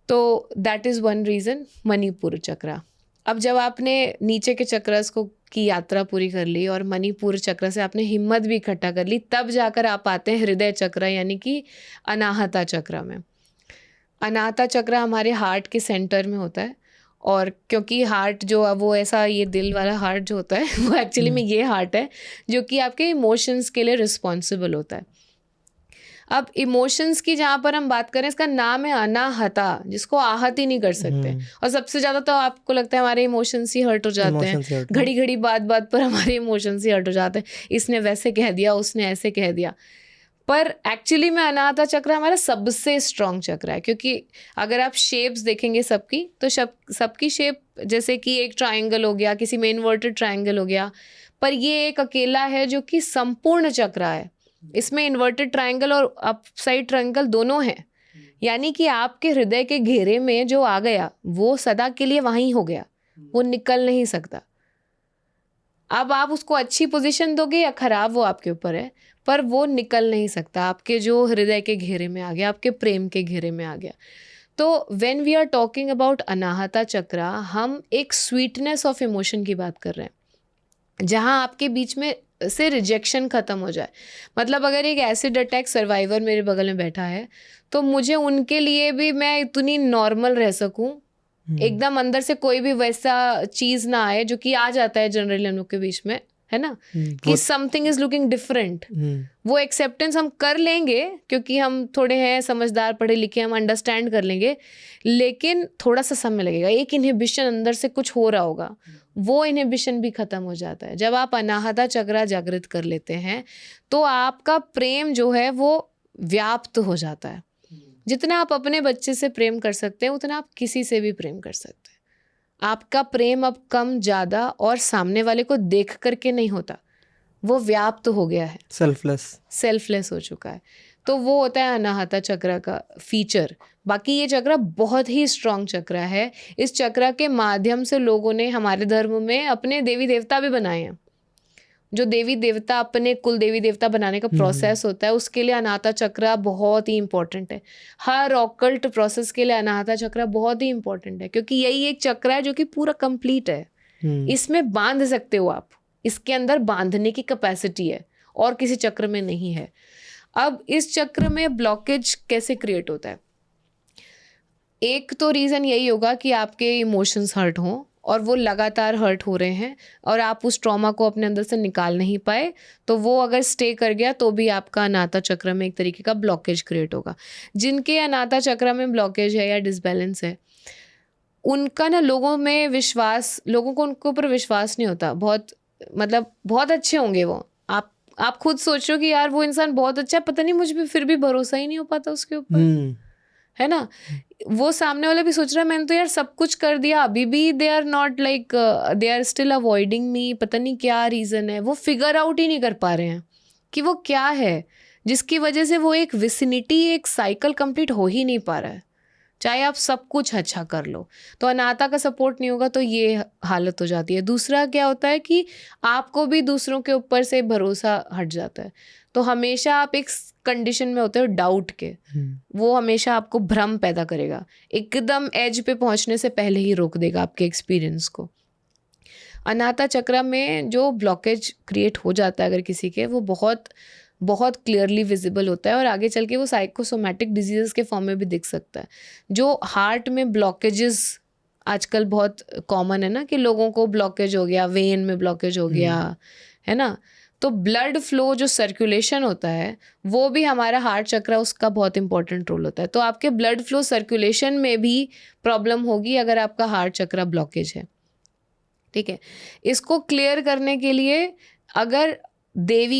तो that is one reason Manipur चक्र। अब जब आपने नीचे के चक्रस को की यात्रा पूरी कर ली और मणिपुर चक्र से आपने हिम्मत भी इकट्ठा कर ली, तब जाकर आप आते हैं हृदय चक्र यानी कि अनाहता चक्र में। अनाहता चक्र हमारे हार्ट के सेंटर में होता है, और क्योंकि हार्ट जो है वो ऐसा, ये दिल वाला हार्ट जो होता है वो एक्चुअली में ये हार्ट है जो कि आपके इमोशंस के लिए रिस्पॉन्सिबल होता है। अब इमोशंस की जहाँ पर हम बात करें, इसका नाम है अनाहता, जिसको आहत ही नहीं कर सकते। और सबसे ज़्यादा तो आपको लगता है हमारे इमोशंस ही हर्ट हो जाते हैं, घड़ी घड़ी बात बात पर हमारे इमोशंस ही हर्ट हो जाते हैं, इसने वैसे कह दिया, उसने ऐसे कह दिया। पर एक्चुअली में अनाहता चक्र हमारा सबसे स्ट्रॉन्ग चक्र है, क्योंकि अगर आप शेप्स देखेंगे सबकी, तो सबकी शेप जैसे कि एक ट्राइंगल हो गया, किसी में इन्वर्टेड ट्राइंगल हो गया, पर ये एक अकेला है जो कि संपूर्ण चक्र है। इसमें इन्वर्टेड ट्रायंगल और अपसाइड ट्रायंगल दोनों हैं, यानी कि आपके हृदय के घेरे में जो आ गया वो सदा के लिए वहीं हो गया, वो निकल नहीं सकता। अब आप उसको अच्छी पोजीशन दोगे या खराब, वो आपके ऊपर है, पर वो निकल नहीं सकता, आपके जो हृदय के घेरे में आ गया, आपके प्रेम के घेरे में आ गया। तो when we are talking about Anahata chakra, हम एक स्वीटनेस ऑफ इमोशन की बात कर रहे हैं, जहाँ आपके बीच में से रिजेक्शन खत्म हो जाए। मतलब अगर एक एसिड अटैक सर्वाइवर मेरे बगल में बैठा है, तो मुझे उनके लिए भी मैं इतनी नॉर्मल रह सकूं, एकदम अंदर से कोई भी वैसा चीज ना आए जो कि आ जाता है जनरली हम लोग के बीच में, है ना, कि समथिंग इज लुकिंग डिफरेंट। वो एक्सेप्टेंस हम कर लेंगे क्योंकि हम थोड़े हैं समझदार, पढ़े लिखे, हम अंडरस्टैंड कर लेंगे, लेकिन थोड़ा सा समय लगेगा। एक इनहिबिशन अंदर से कुछ हो रहा होगा, वो इनहिबिशन भी खत्म हो जाता है। जब आप अनाहता चक्रा जागृत कर लेते हैं तो आपका प्रेम जो है वो व्याप्त हो जाता है। जितना आप अपने बच्चे से प्रेम कर सकते हैं उतना आप किसी से भी प्रेम कर सकते हैं। आपका प्रेम अब कम ज़्यादा और सामने वाले को देख करके नहीं होता, वो व्याप्त हो गया है, सेल्फलेस हो चुका है। तो वो होता है अनाहता चक्र का फीचर। बाकी ये चक्र बहुत ही स्ट्रॉन्ग चक्र है। इस चक्र के माध्यम से लोगों ने हमारे धर्म में अपने देवी देवता भी बनाए हैं। जो देवी देवता, अपने कुल देवी देवता बनाने का प्रोसेस होता है, उसके लिए अनाहता चक्र बहुत ही इंपॉर्टेंट है। हर ऑकल्ट प्रोसेस के लिए अनाहता चक्र बहुत ही इंपॉर्टेंट है, क्योंकि यही एक चक्र है जो कि पूरा कंप्लीट है। इसमें बांध सकते हो आप, इसके अंदर बांधने की कैपेसिटी है और किसी चक्र में नहीं है। अब इस चक्र में ब्लॉकेज कैसे क्रिएट होता है? एक तो रीज़न यही होगा कि आपके इमोशंस हर्ट हों और वो लगातार हर्ट हो रहे हैं और आप उस ट्रॉमा को अपने अंदर से निकाल नहीं पाए, तो वो अगर स्टे कर गया तो भी आपका अनाहता चक्र में एक तरीके का ब्लॉकेज क्रिएट होगा। जिनके अनाहता चक्र में ब्लॉकेज है या डिसबैलेंस है, उनका ना लोगों को उनके ऊपर विश्वास नहीं होता। बहुत अच्छे होंगे वो, आप खुद सोचो कि यार वो इंसान बहुत अच्छा है, पता नहीं मुझ पे फिर भी भरोसा ही नहीं हो पाता उसके ऊपर, है ना। वो सामने वाला भी सोच रहा है मैंने तो यार सब कुछ कर दिया, अभी भी they are not like, they are still avoiding me, पता नहीं क्या रीज़न है। वो फिगर आउट ही नहीं कर पा रहे हैं कि वो क्या है जिसकी वजह से वो एक विसिनिटी, एक साइकिल कंप्लीट हो ही नहीं पा रहा है, चाहे आप सब कुछ अच्छा कर लो। तो अनाहता का सपोर्ट नहीं होगा तो ये हालत हो जाती है। दूसरा क्या होता है कि आपको भी दूसरों के ऊपर से भरोसा हट जाता है। तो हमेशा आप एक कंडीशन में होते हो डाउट के, वो हमेशा आपको भ्रम पैदा करेगा, एकदम एज पे पहुंचने से पहले ही रोक देगा आपके एक्सपीरियंस को। अनाहता चक्र में जो ब्लॉकेज क्रिएट हो जाता है अगर किसी के, वो बहुत बहुत क्लियरली विजिबल होता है और आगे चल के वो साइकोसोमैटिक डिजीज़ के फॉर्म में भी दिख सकता है। जो हार्ट में ब्लॉकेजेस आजकल बहुत कॉमन है ना, कि लोगों को ब्लॉकेज हो गया, वेन में ब्लॉकेज हो गया, है ना। तो ब्लड फ्लो, जो सर्कुलेशन होता है, वो भी हमारा हार्ट चक्र, उसका बहुत इंपॉर्टेंट रोल होता है। तो आपके ब्लड फ्लो सर्कुलेशन में भी प्रॉब्लम होगी अगर आपका हार्ट चक्र ब्लॉकेज है, ठीक है। इसको क्लियर करने के लिए अगर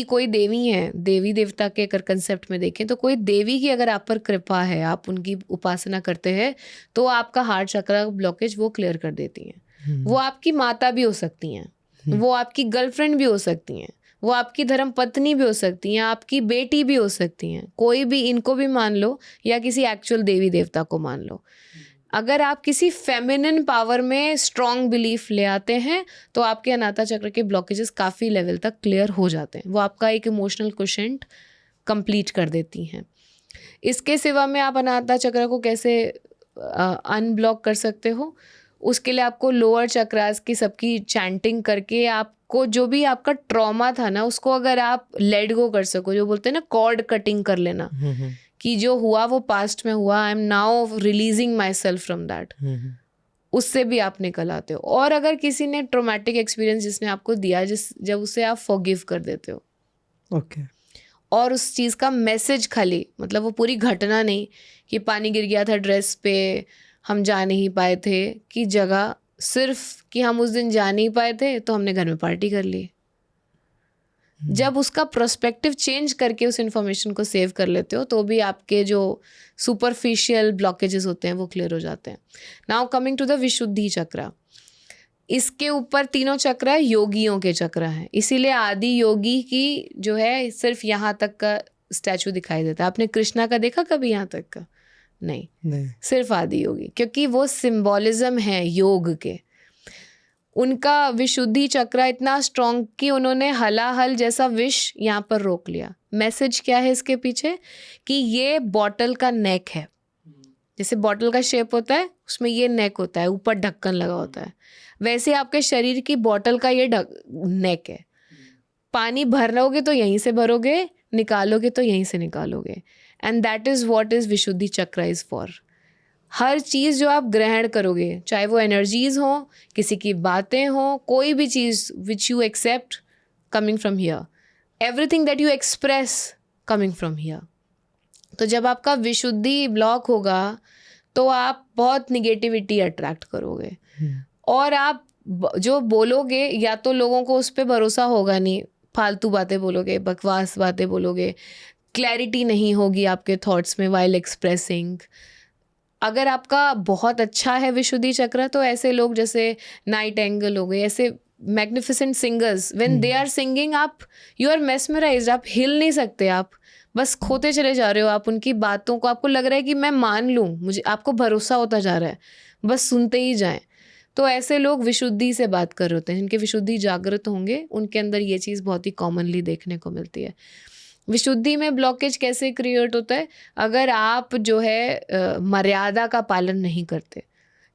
कोई देवी है, देवी देवता के अगर कंसेप्ट में देखें तो कोई देवी की अगर आप पर कृपा है, आप उनकी उपासना करते हैं, तो आपका हार्ट चक्र ब्लॉकेज वो क्लियर कर देती हैं। वो आपकी माता भी हो सकती हैं, वो आपकी गर्लफ्रेंड भी हो सकती हैं, वो आपकी धर्म पत्नी भी हो सकती हैं, आपकी बेटी भी हो सकती हैं, कोई भी, इनको भी मान लो या किसी एक्चुअल देवी देवता को मान लो। अगर आप किसी फेमिनिन पावर में स्ट्रॉन्ग बिलीफ ले आते हैं तो आपके अनाहता चक्र के ब्लॉकेजेस काफ़ी लेवल तक क्लियर हो जाते हैं। वो आपका एक इमोशनल क्वोशेंट कंप्लीट कर देती हैं। इसके सिवा में आप अनाहता चक्र को कैसे अनब्लॉक कर सकते हो, उसके लिए आपको लोअर चक्रास की सबकी चैंटिंग करके, आपको जो भी आपका ट्रॉमा था ना, उसको अगर आप लेट गो कर सको, जो बोलते हैं ना कॉर्ड कटिंग कर लेना, कि जो हुआ वो पास्ट में हुआ, I am now releasing my self from that, उससे भी आप निकल आते हो। और अगर किसी ने ट्रोमैटिक एक्सपीरियंस जिसने आपको दिया, जब उसे आप फॉरगिव कर देते हो, ओके, और उस चीज़ का मैसेज खाली, मतलब वो पूरी घटना नहीं कि पानी गिर गया था ड्रेस पे, हम जा नहीं पाए थे, की जगह सिर्फ कि हम उस दिन जा नहीं पाए थे तो हमने घर में पार्टी कर ली। जब उसका पर्सपेक्टिव चेंज करके उस इन्फॉर्मेशन को सेव कर लेते हो, तो भी आपके जो सुपरफिशियल ब्लॉकेजेस होते हैं वो क्लियर हो जाते हैं। नाउ कमिंग टू द विशुद्धि चक्र, इसके ऊपर तीनों चक्र योगियों के चक्र हैं, इसीलिए आदि योगी की जो है सिर्फ यहाँ तक का स्टैचू दिखाई देता है। आपने कृष्णा का देखा कभी यहाँ तक का? नहीं, सिर्फ आदि योगी, क्योंकि वो सिंबॉलिज्म है योग के। उनका विशुद्धि चक्र इतना स्ट्रॉन्ग कि उन्होंने हलाहल जैसा विष यहाँ पर रोक लिया। मैसेज क्या है इसके पीछे? कि ये बॉटल का नेक है। जैसे बॉटल का शेप होता है, उसमें ये नेक होता है, ऊपर ढक्कन लगा होता है, वैसे आपके शरीर की बॉटल का ये नेक है। पानी भरोगे तो यहीं से भरोगे, निकालोगे तो यहीं से निकालोगे। And that is what is Vishuddhi chakra is for. हर चीज़ जो आप ग्रहण करोगे, चाहे वो एनर्जीज़ हो, किसी की बातें हो, कोई भी चीज़ which you accept coming from here, everything that you express coming from here. तो जब आपका विशुद्धि ब्लॉक होगा तो आप बहुत निगेटिविटी अट्रैक्ट करोगे और आप जो बोलोगे या तो लोगों को उस पर भरोसा होगा नहीं, फालतू बातें बोलोगे, बकवास बातें बोलोगे, क्लैरिटी नहीं होगी आपके थॉट्स में वाइल एक्सप्रेसिंग। अगर आपका बहुत अच्छा है विशुद्धि चक्र तो ऐसे लोग जैसे नाइट एंगल हो गए, ऐसे magnificent singers, when they are singing आप यू आर मेस्मराइज्ड, आप हिल नहीं सकते, आप बस खोते चले जा रहे हो। आप उनकी बातों को, आपको लग रहा है कि मैं मान लूँ, मुझे आपको भरोसा होता जा रहा है, बस सुनते ही जाएं। तो ऐसे लोग विशुद्धि से बात कर रहे होते हैं, जिनके विशुद्धि जागृत होंगे उनके अंदर ये चीज़ बहुत ही कॉमनली देखने को मिलती है। विशुद्धि में ब्लॉकेज कैसे क्रिएट होता है? अगर आप जो है मर्यादा का पालन नहीं करते,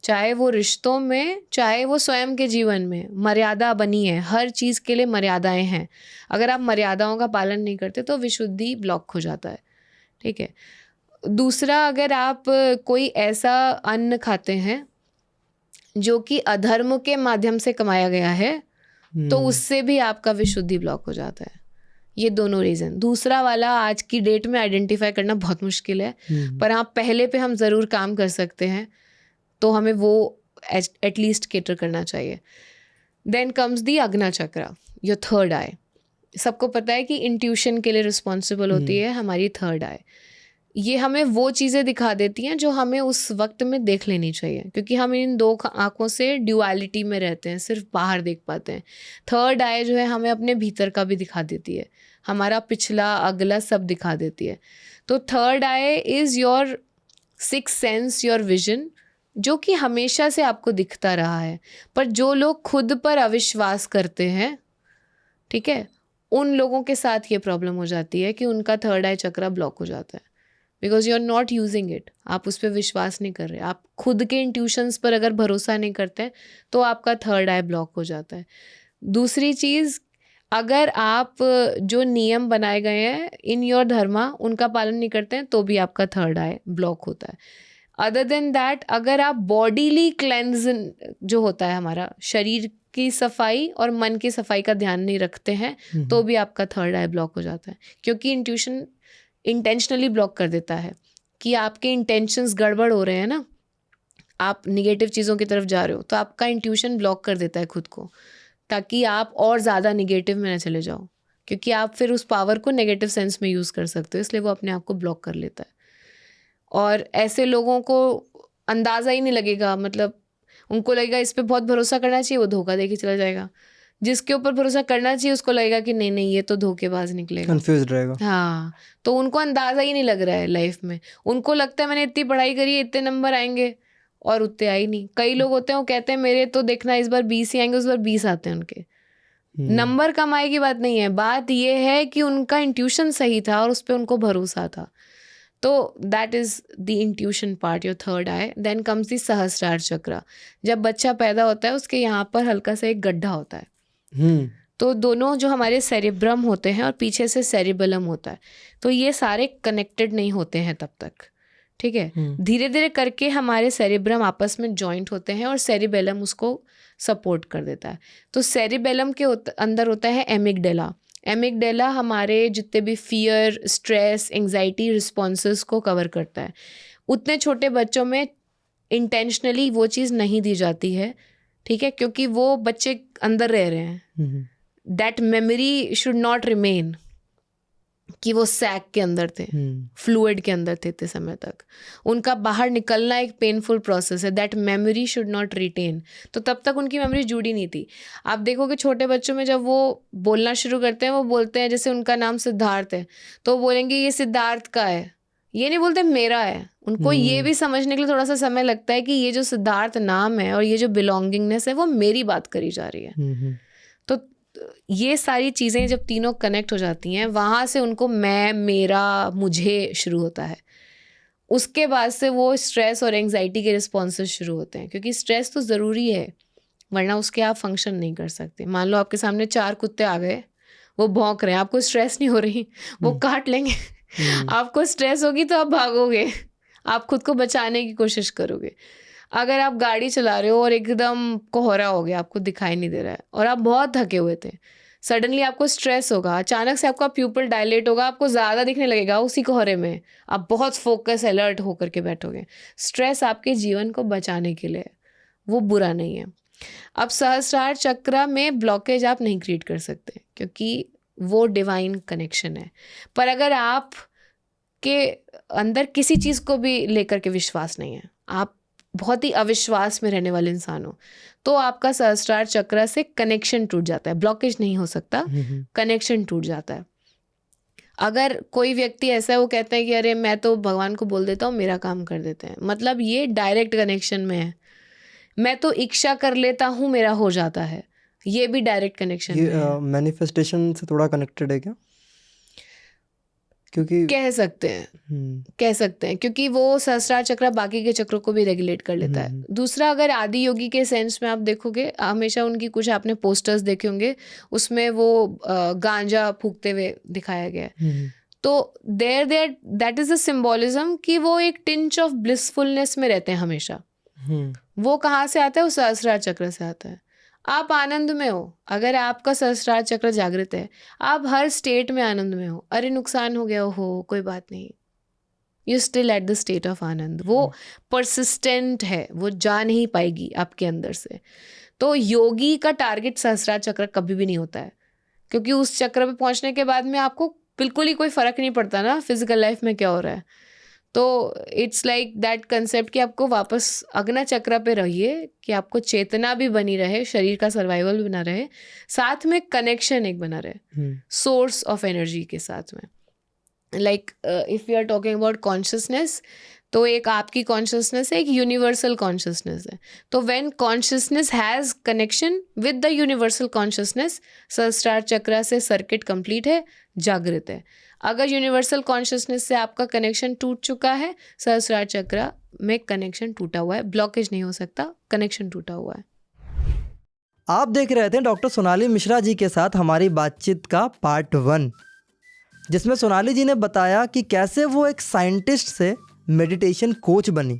चाहे वो रिश्तों में, चाहे वो स्वयं के जीवन में, मर्यादा बनी है, हर चीज़ के लिए मर्यादाएं हैं। अगर आप मर्यादाओं का पालन नहीं करते तो विशुद्धि ब्लॉक हो जाता है। ठीक है। दूसरा, अगर आप कोई ऐसा अन्न खाते हैं जो कि अधर्म के माध्यम से कमाया गया है तो उससे भी आपका विशुद्धि ब्लॉक हो जाता है। ये दोनों रीज़न। दूसरा वाला आज की डेट में आइडेंटिफाई करना बहुत मुश्किल है, पर हाँ पहले पे हम ज़रूर काम कर सकते हैं, तो हमें वो एटलीस्ट केटर करना चाहिए। देन कम्स दी अग्ना चक्र, योर थर्ड आई। सबको पता है कि इंट्यूशन के लिए रिस्पॉन्सिबल होती है हमारी थर्ड आई। ये हमें वो चीज़ें दिखा देती हैं जो हमें उस वक्त में देख लेनी चाहिए, क्योंकि हम इन दो आँखों से ड्युअलिटी में रहते हैं, सिर्फ बाहर देख पाते हैं। थर्ड आई जो है हमें अपने भीतर का भी दिखा देती है, हमारा पिछला अगला सब दिखा देती है। तो third I is your sixth sense, your vision, जो कि हमेशा से आपको दिखता रहा है। पर जो लोग खुद पर अविश्वास करते हैं, ठीक है, उन लोगों के साथ ये प्रॉब्लम हो जाती है कि उनका थर्ड आई चक्र ब्लॉक हो जाता है, because you are not using it. आप उस पर विश्वास नहीं कर रहे, आप खुद के इंट्यूशंस पर अगर भरोसा नहीं करते हैं तो आपका थर्ड आई ब्लॉक हो जाता है। दूसरी चीज़, अगर आप जो नियम बनाए गए हैं इन योर धर्मा उनका पालन नहीं करते हैं तो भी आपका थर्ड आई ब्लॉक होता है। अदर देन दैट, अगर आप बॉडीली क्लेंज जो होता है हमारा शरीर की सफाई और मन की सफाई का ध्यान नहीं रखते हैं तो भी आपका थर्ड आई ब्लॉक हो जाता है, क्योंकि इंट्यूशन इंटेंशनली ब्लॉक कर देता है कि आपके इंटेंशंस गड़बड़ हो रहे हैं ना, आप निगेटिव चीज़ों की तरफ जा रहे हो, तो आपका इंट्यूशन ब्लॉक कर देता है खुद को, ताकि आप और ज़्यादा निगेटिव में ना चले जाओ, क्योंकि आप फिर उस पावर को नेगेटिव सेंस में यूज़ कर सकते हो, इसलिए वो अपने आप को ब्लॉक कर लेता है। और ऐसे लोगों को अंदाज़ा ही नहीं लगेगा, मतलब उनको लगेगा इस पर बहुत भरोसा करना चाहिए, वो धोखा दे के चला जाएगा। जिसके ऊपर भरोसा करना चाहिए उसको लगेगा कि नहीं नहीं ये तो धोखेबाज निकलेगा, कंफ्यूज रहेगा। हाँ, तो उनको अंदाज़ा ही नहीं लग रहा है लाइफ में। उनको लगता है मैंने इतनी पढ़ाई करी है, इतने नंबर आएंगे, और उतने आई नहीं। कई लोग होते हैं वो कहते हैं मेरे तो देखना इस बार 20 ही आएंगे, उस बार 20 आते हैं उनके। नंबर कम आए की बात नहीं है, बात ये है कि उनका इंट्यूशन सही था और उस पर उनको भरोसा था। तो that is the intuition part, your third eye. Then comes the Sahasrara chakra. जब बच्चा पैदा होता है उसके यहाँ पर हल्का सा एक गड्ढा होता है, तो दोनों जो हमारे सेरिब्रम होते हैं और पीछे से सेरिबेलम होता है, तो ये सारे कनेक्टेड नहीं होते हैं तब तक, ठीक है। धीरे धीरे करके हमारे सेरिब्रम आपस में जॉइंट होते हैं और सेरिबेलम उसको सपोर्ट कर देता है। तो सेरिबेलम के अंदर होता है एमिगडेला। एमिगडेला हमारे जितने भी फियर, स्ट्रेस, एंजाइटी रिस्पॉन्सेस को कवर करता है। उतने छोटे बच्चों में इंटेंशनली वो चीज़ नहीं दी जाती है, ठीक है, क्योंकि वो बच्चे अंदर रह रहे हैं। That memory should not remain कि वो सैक के अंदर थे, फ्लूइड के अंदर थे इतने समय तक। उनका बाहर निकलना एक पेनफुल प्रोसेस है, that memory should not retain. तो तब तक उनकी मेमोरी जुड़ी नहीं थी। आप देखोगे छोटे बच्चों में जब वो बोलना शुरू करते हैं, वो बोलते हैं, जैसे उनका नाम सिद्धार्थ है तो वो बोलेंगे ये सिद्धार्थ का है, ये नहीं बोलते मेरा है, उनको ये भी समझने के लिए थोड़ा सा समय लगता है कि ये जो सिद्धार्थ नाम है और ये जो बिलोंगिंगनेस है वो मेरी बात करी जा रही है। तो ये सारी चीज़ें जब तीनों कनेक्ट हो जाती हैं, वहाँ से उनको मैं, मेरा, मुझे शुरू होता है। उसके बाद से वो स्ट्रेस और एंग्जाइटी के रिस्पॉन्सेस शुरू होते हैं, क्योंकि स्ट्रेस तो ज़रूरी है, वरना उसके आप फंक्शन नहीं कर सकते। मान लो आपके सामने 4 कुत्ते आ गए, वो भौंक रहे हैं, आपको स्ट्रेस नहीं हो रही, वो काट लेंगे। आपको स्ट्रेस होगी तो आप भागोगे, आप खुद को बचाने की कोशिश करोगे। अगर आप गाड़ी चला रहे हो और एकदम कोहरा हो गया, आपको दिखाई नहीं दे रहा है और आप बहुत थके हुए थे, सडनली आपको स्ट्रेस होगा, अचानक से आपका प्यूपल डायलेट होगा, आपको ज़्यादा दिखने लगेगा उसी कोहरे में, आप बहुत फोकस अलर्ट होकर के बैठोगे। स्ट्रेस आपके जीवन को बचाने के लिए है, वो बुरा नहीं है। अब सहस्रार चक्र में ब्लॉकेज आप नहीं क्रिएट कर सकते, क्योंकि वो डिवाइन कनेक्शन है। पर अगर आप के अंदर किसी चीज़ को भी लेकर के विश्वास नहीं है, आप बहुत ही अविश्वास में रहने वाले इंसान हो, तो आपका सहस्रार चक्र से कनेक्शन टूट जाता है। ब्लॉकेज नहीं हो सकता, कनेक्शन टूट जाता है। अगर कोई व्यक्ति ऐसा है, वो कहता है कि अरे मैं तो भगवान को बोल देता हूँ, मेरा काम कर देते हैं, मतलब ये डायरेक्ट कनेक्शन में है। मैं तो इच्छा कर लेता हूँ, मेरा हो जाता है, ये भी डायरेक्ट कनेक्शन में है। मैनिफेस्टेशन से थोड़ा कनेक्टेड है क्या? क्योंकि कह सकते हैं, क्योंकि वो सहस्रार चक्र बाकी के चक्रों को भी रेगुलेट कर लेता है। दूसरा, अगर आदि योगी के सेंस में आप देखोगे, हमेशा उनकी कुछ आपने पोस्टर्स देखे होंगे, उसमें वो गांजा फूकते हुए दिखाया गया है। तो there that is a symbolism कि वो एक टिंच ऑफ ब्लिसफुलनेस में रहते हैं हमेशा। वो कहाँ से आता है? वो सहस्रार चक्र से आता है। आप आनंद में हो, अगर आपका सहस्रार चक्र जागृत है, आप हर स्टेट में आनंद में हो। अरे नुकसान हो गया हो, कोई बात नहीं, you still at the state of anand. वो परसिस्टेंट है, वो जा नहीं पाएगी आपके अंदर से। तो योगी का टारगेट सहस्रार चक्र कभी भी नहीं होता है, क्योंकि उस चक्र पे पहुंचने के बाद में आपको बिल्कुल ही कोई फर्क नहीं पड़ता ना फिजिकल लाइफ में क्या हो रहा है। तो इट्स लाइक दैट कंसेप्ट कि आपको वापस अग्नि चक्र पे रहिए, कि आपको चेतना भी बनी रहे, शरीर का सर्वाइवल बना रहे, साथ में कनेक्शन एक बना रहे सोर्स ऑफ एनर्जी के साथ में। Like if we are talking about consciousness, तो एक आपकी कॉन्शियसनेस है, एक यूनिवर्सल कॉन्शियसनेस है। तो when consciousness has connection with the universal consciousness, Sahasrara chakra से सर्किट कंप्लीट है, जागृत है। अगर यूनिवर्सल कॉन्शियसनेस से आपका कनेक्शन टूट चुका है, सहस्रार चक्र में कनेक्शन टूटा हुआ है, ब्लॉकेज नहीं हो सकता, कनेक्शन टूटा हुआ है। आप देख रहे थे डॉक्टर सोनाली मिश्रा जी के साथ हमारी बातचीत का पार्ट 1, जिसमें सोनाली जी ने बताया कि कैसे वो एक साइंटिस्ट से मेडिटेशन कोच बनी।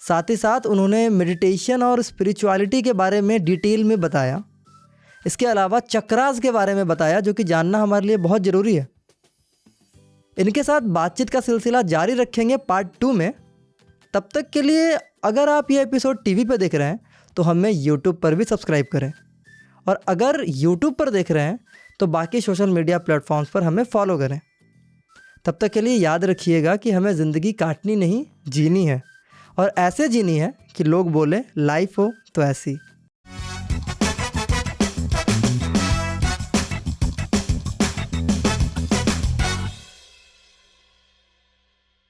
साथ ही साथ उन्होंने मेडिटेशन और स्पिरिचुअलिटी के बारे में डिटेल में बताया। इसके अलावा चक्रास के बारे में बताया, जो कि जानना हमारे लिए बहुत ज़रूरी है। इनके साथ बातचीत का सिलसिला जारी रखेंगे पार्ट 2 में। तब तक के लिए अगर आप ये एपिसोड टीवी पे देख रहे हैं तो हमें यूट्यूब पर भी सब्सक्राइब करें, और अगर यूट्यूब पर देख रहे हैं तो बाकी सोशल मीडिया प्लेटफॉर्म्स पर हमें फॉलो करें। तब तक के लिए याद रखिएगा कि हमें ज़िंदगी काटनी नहीं, जीनी है, और ऐसे जीनी है कि लोग बोले लाइफ हो तो ऐसी।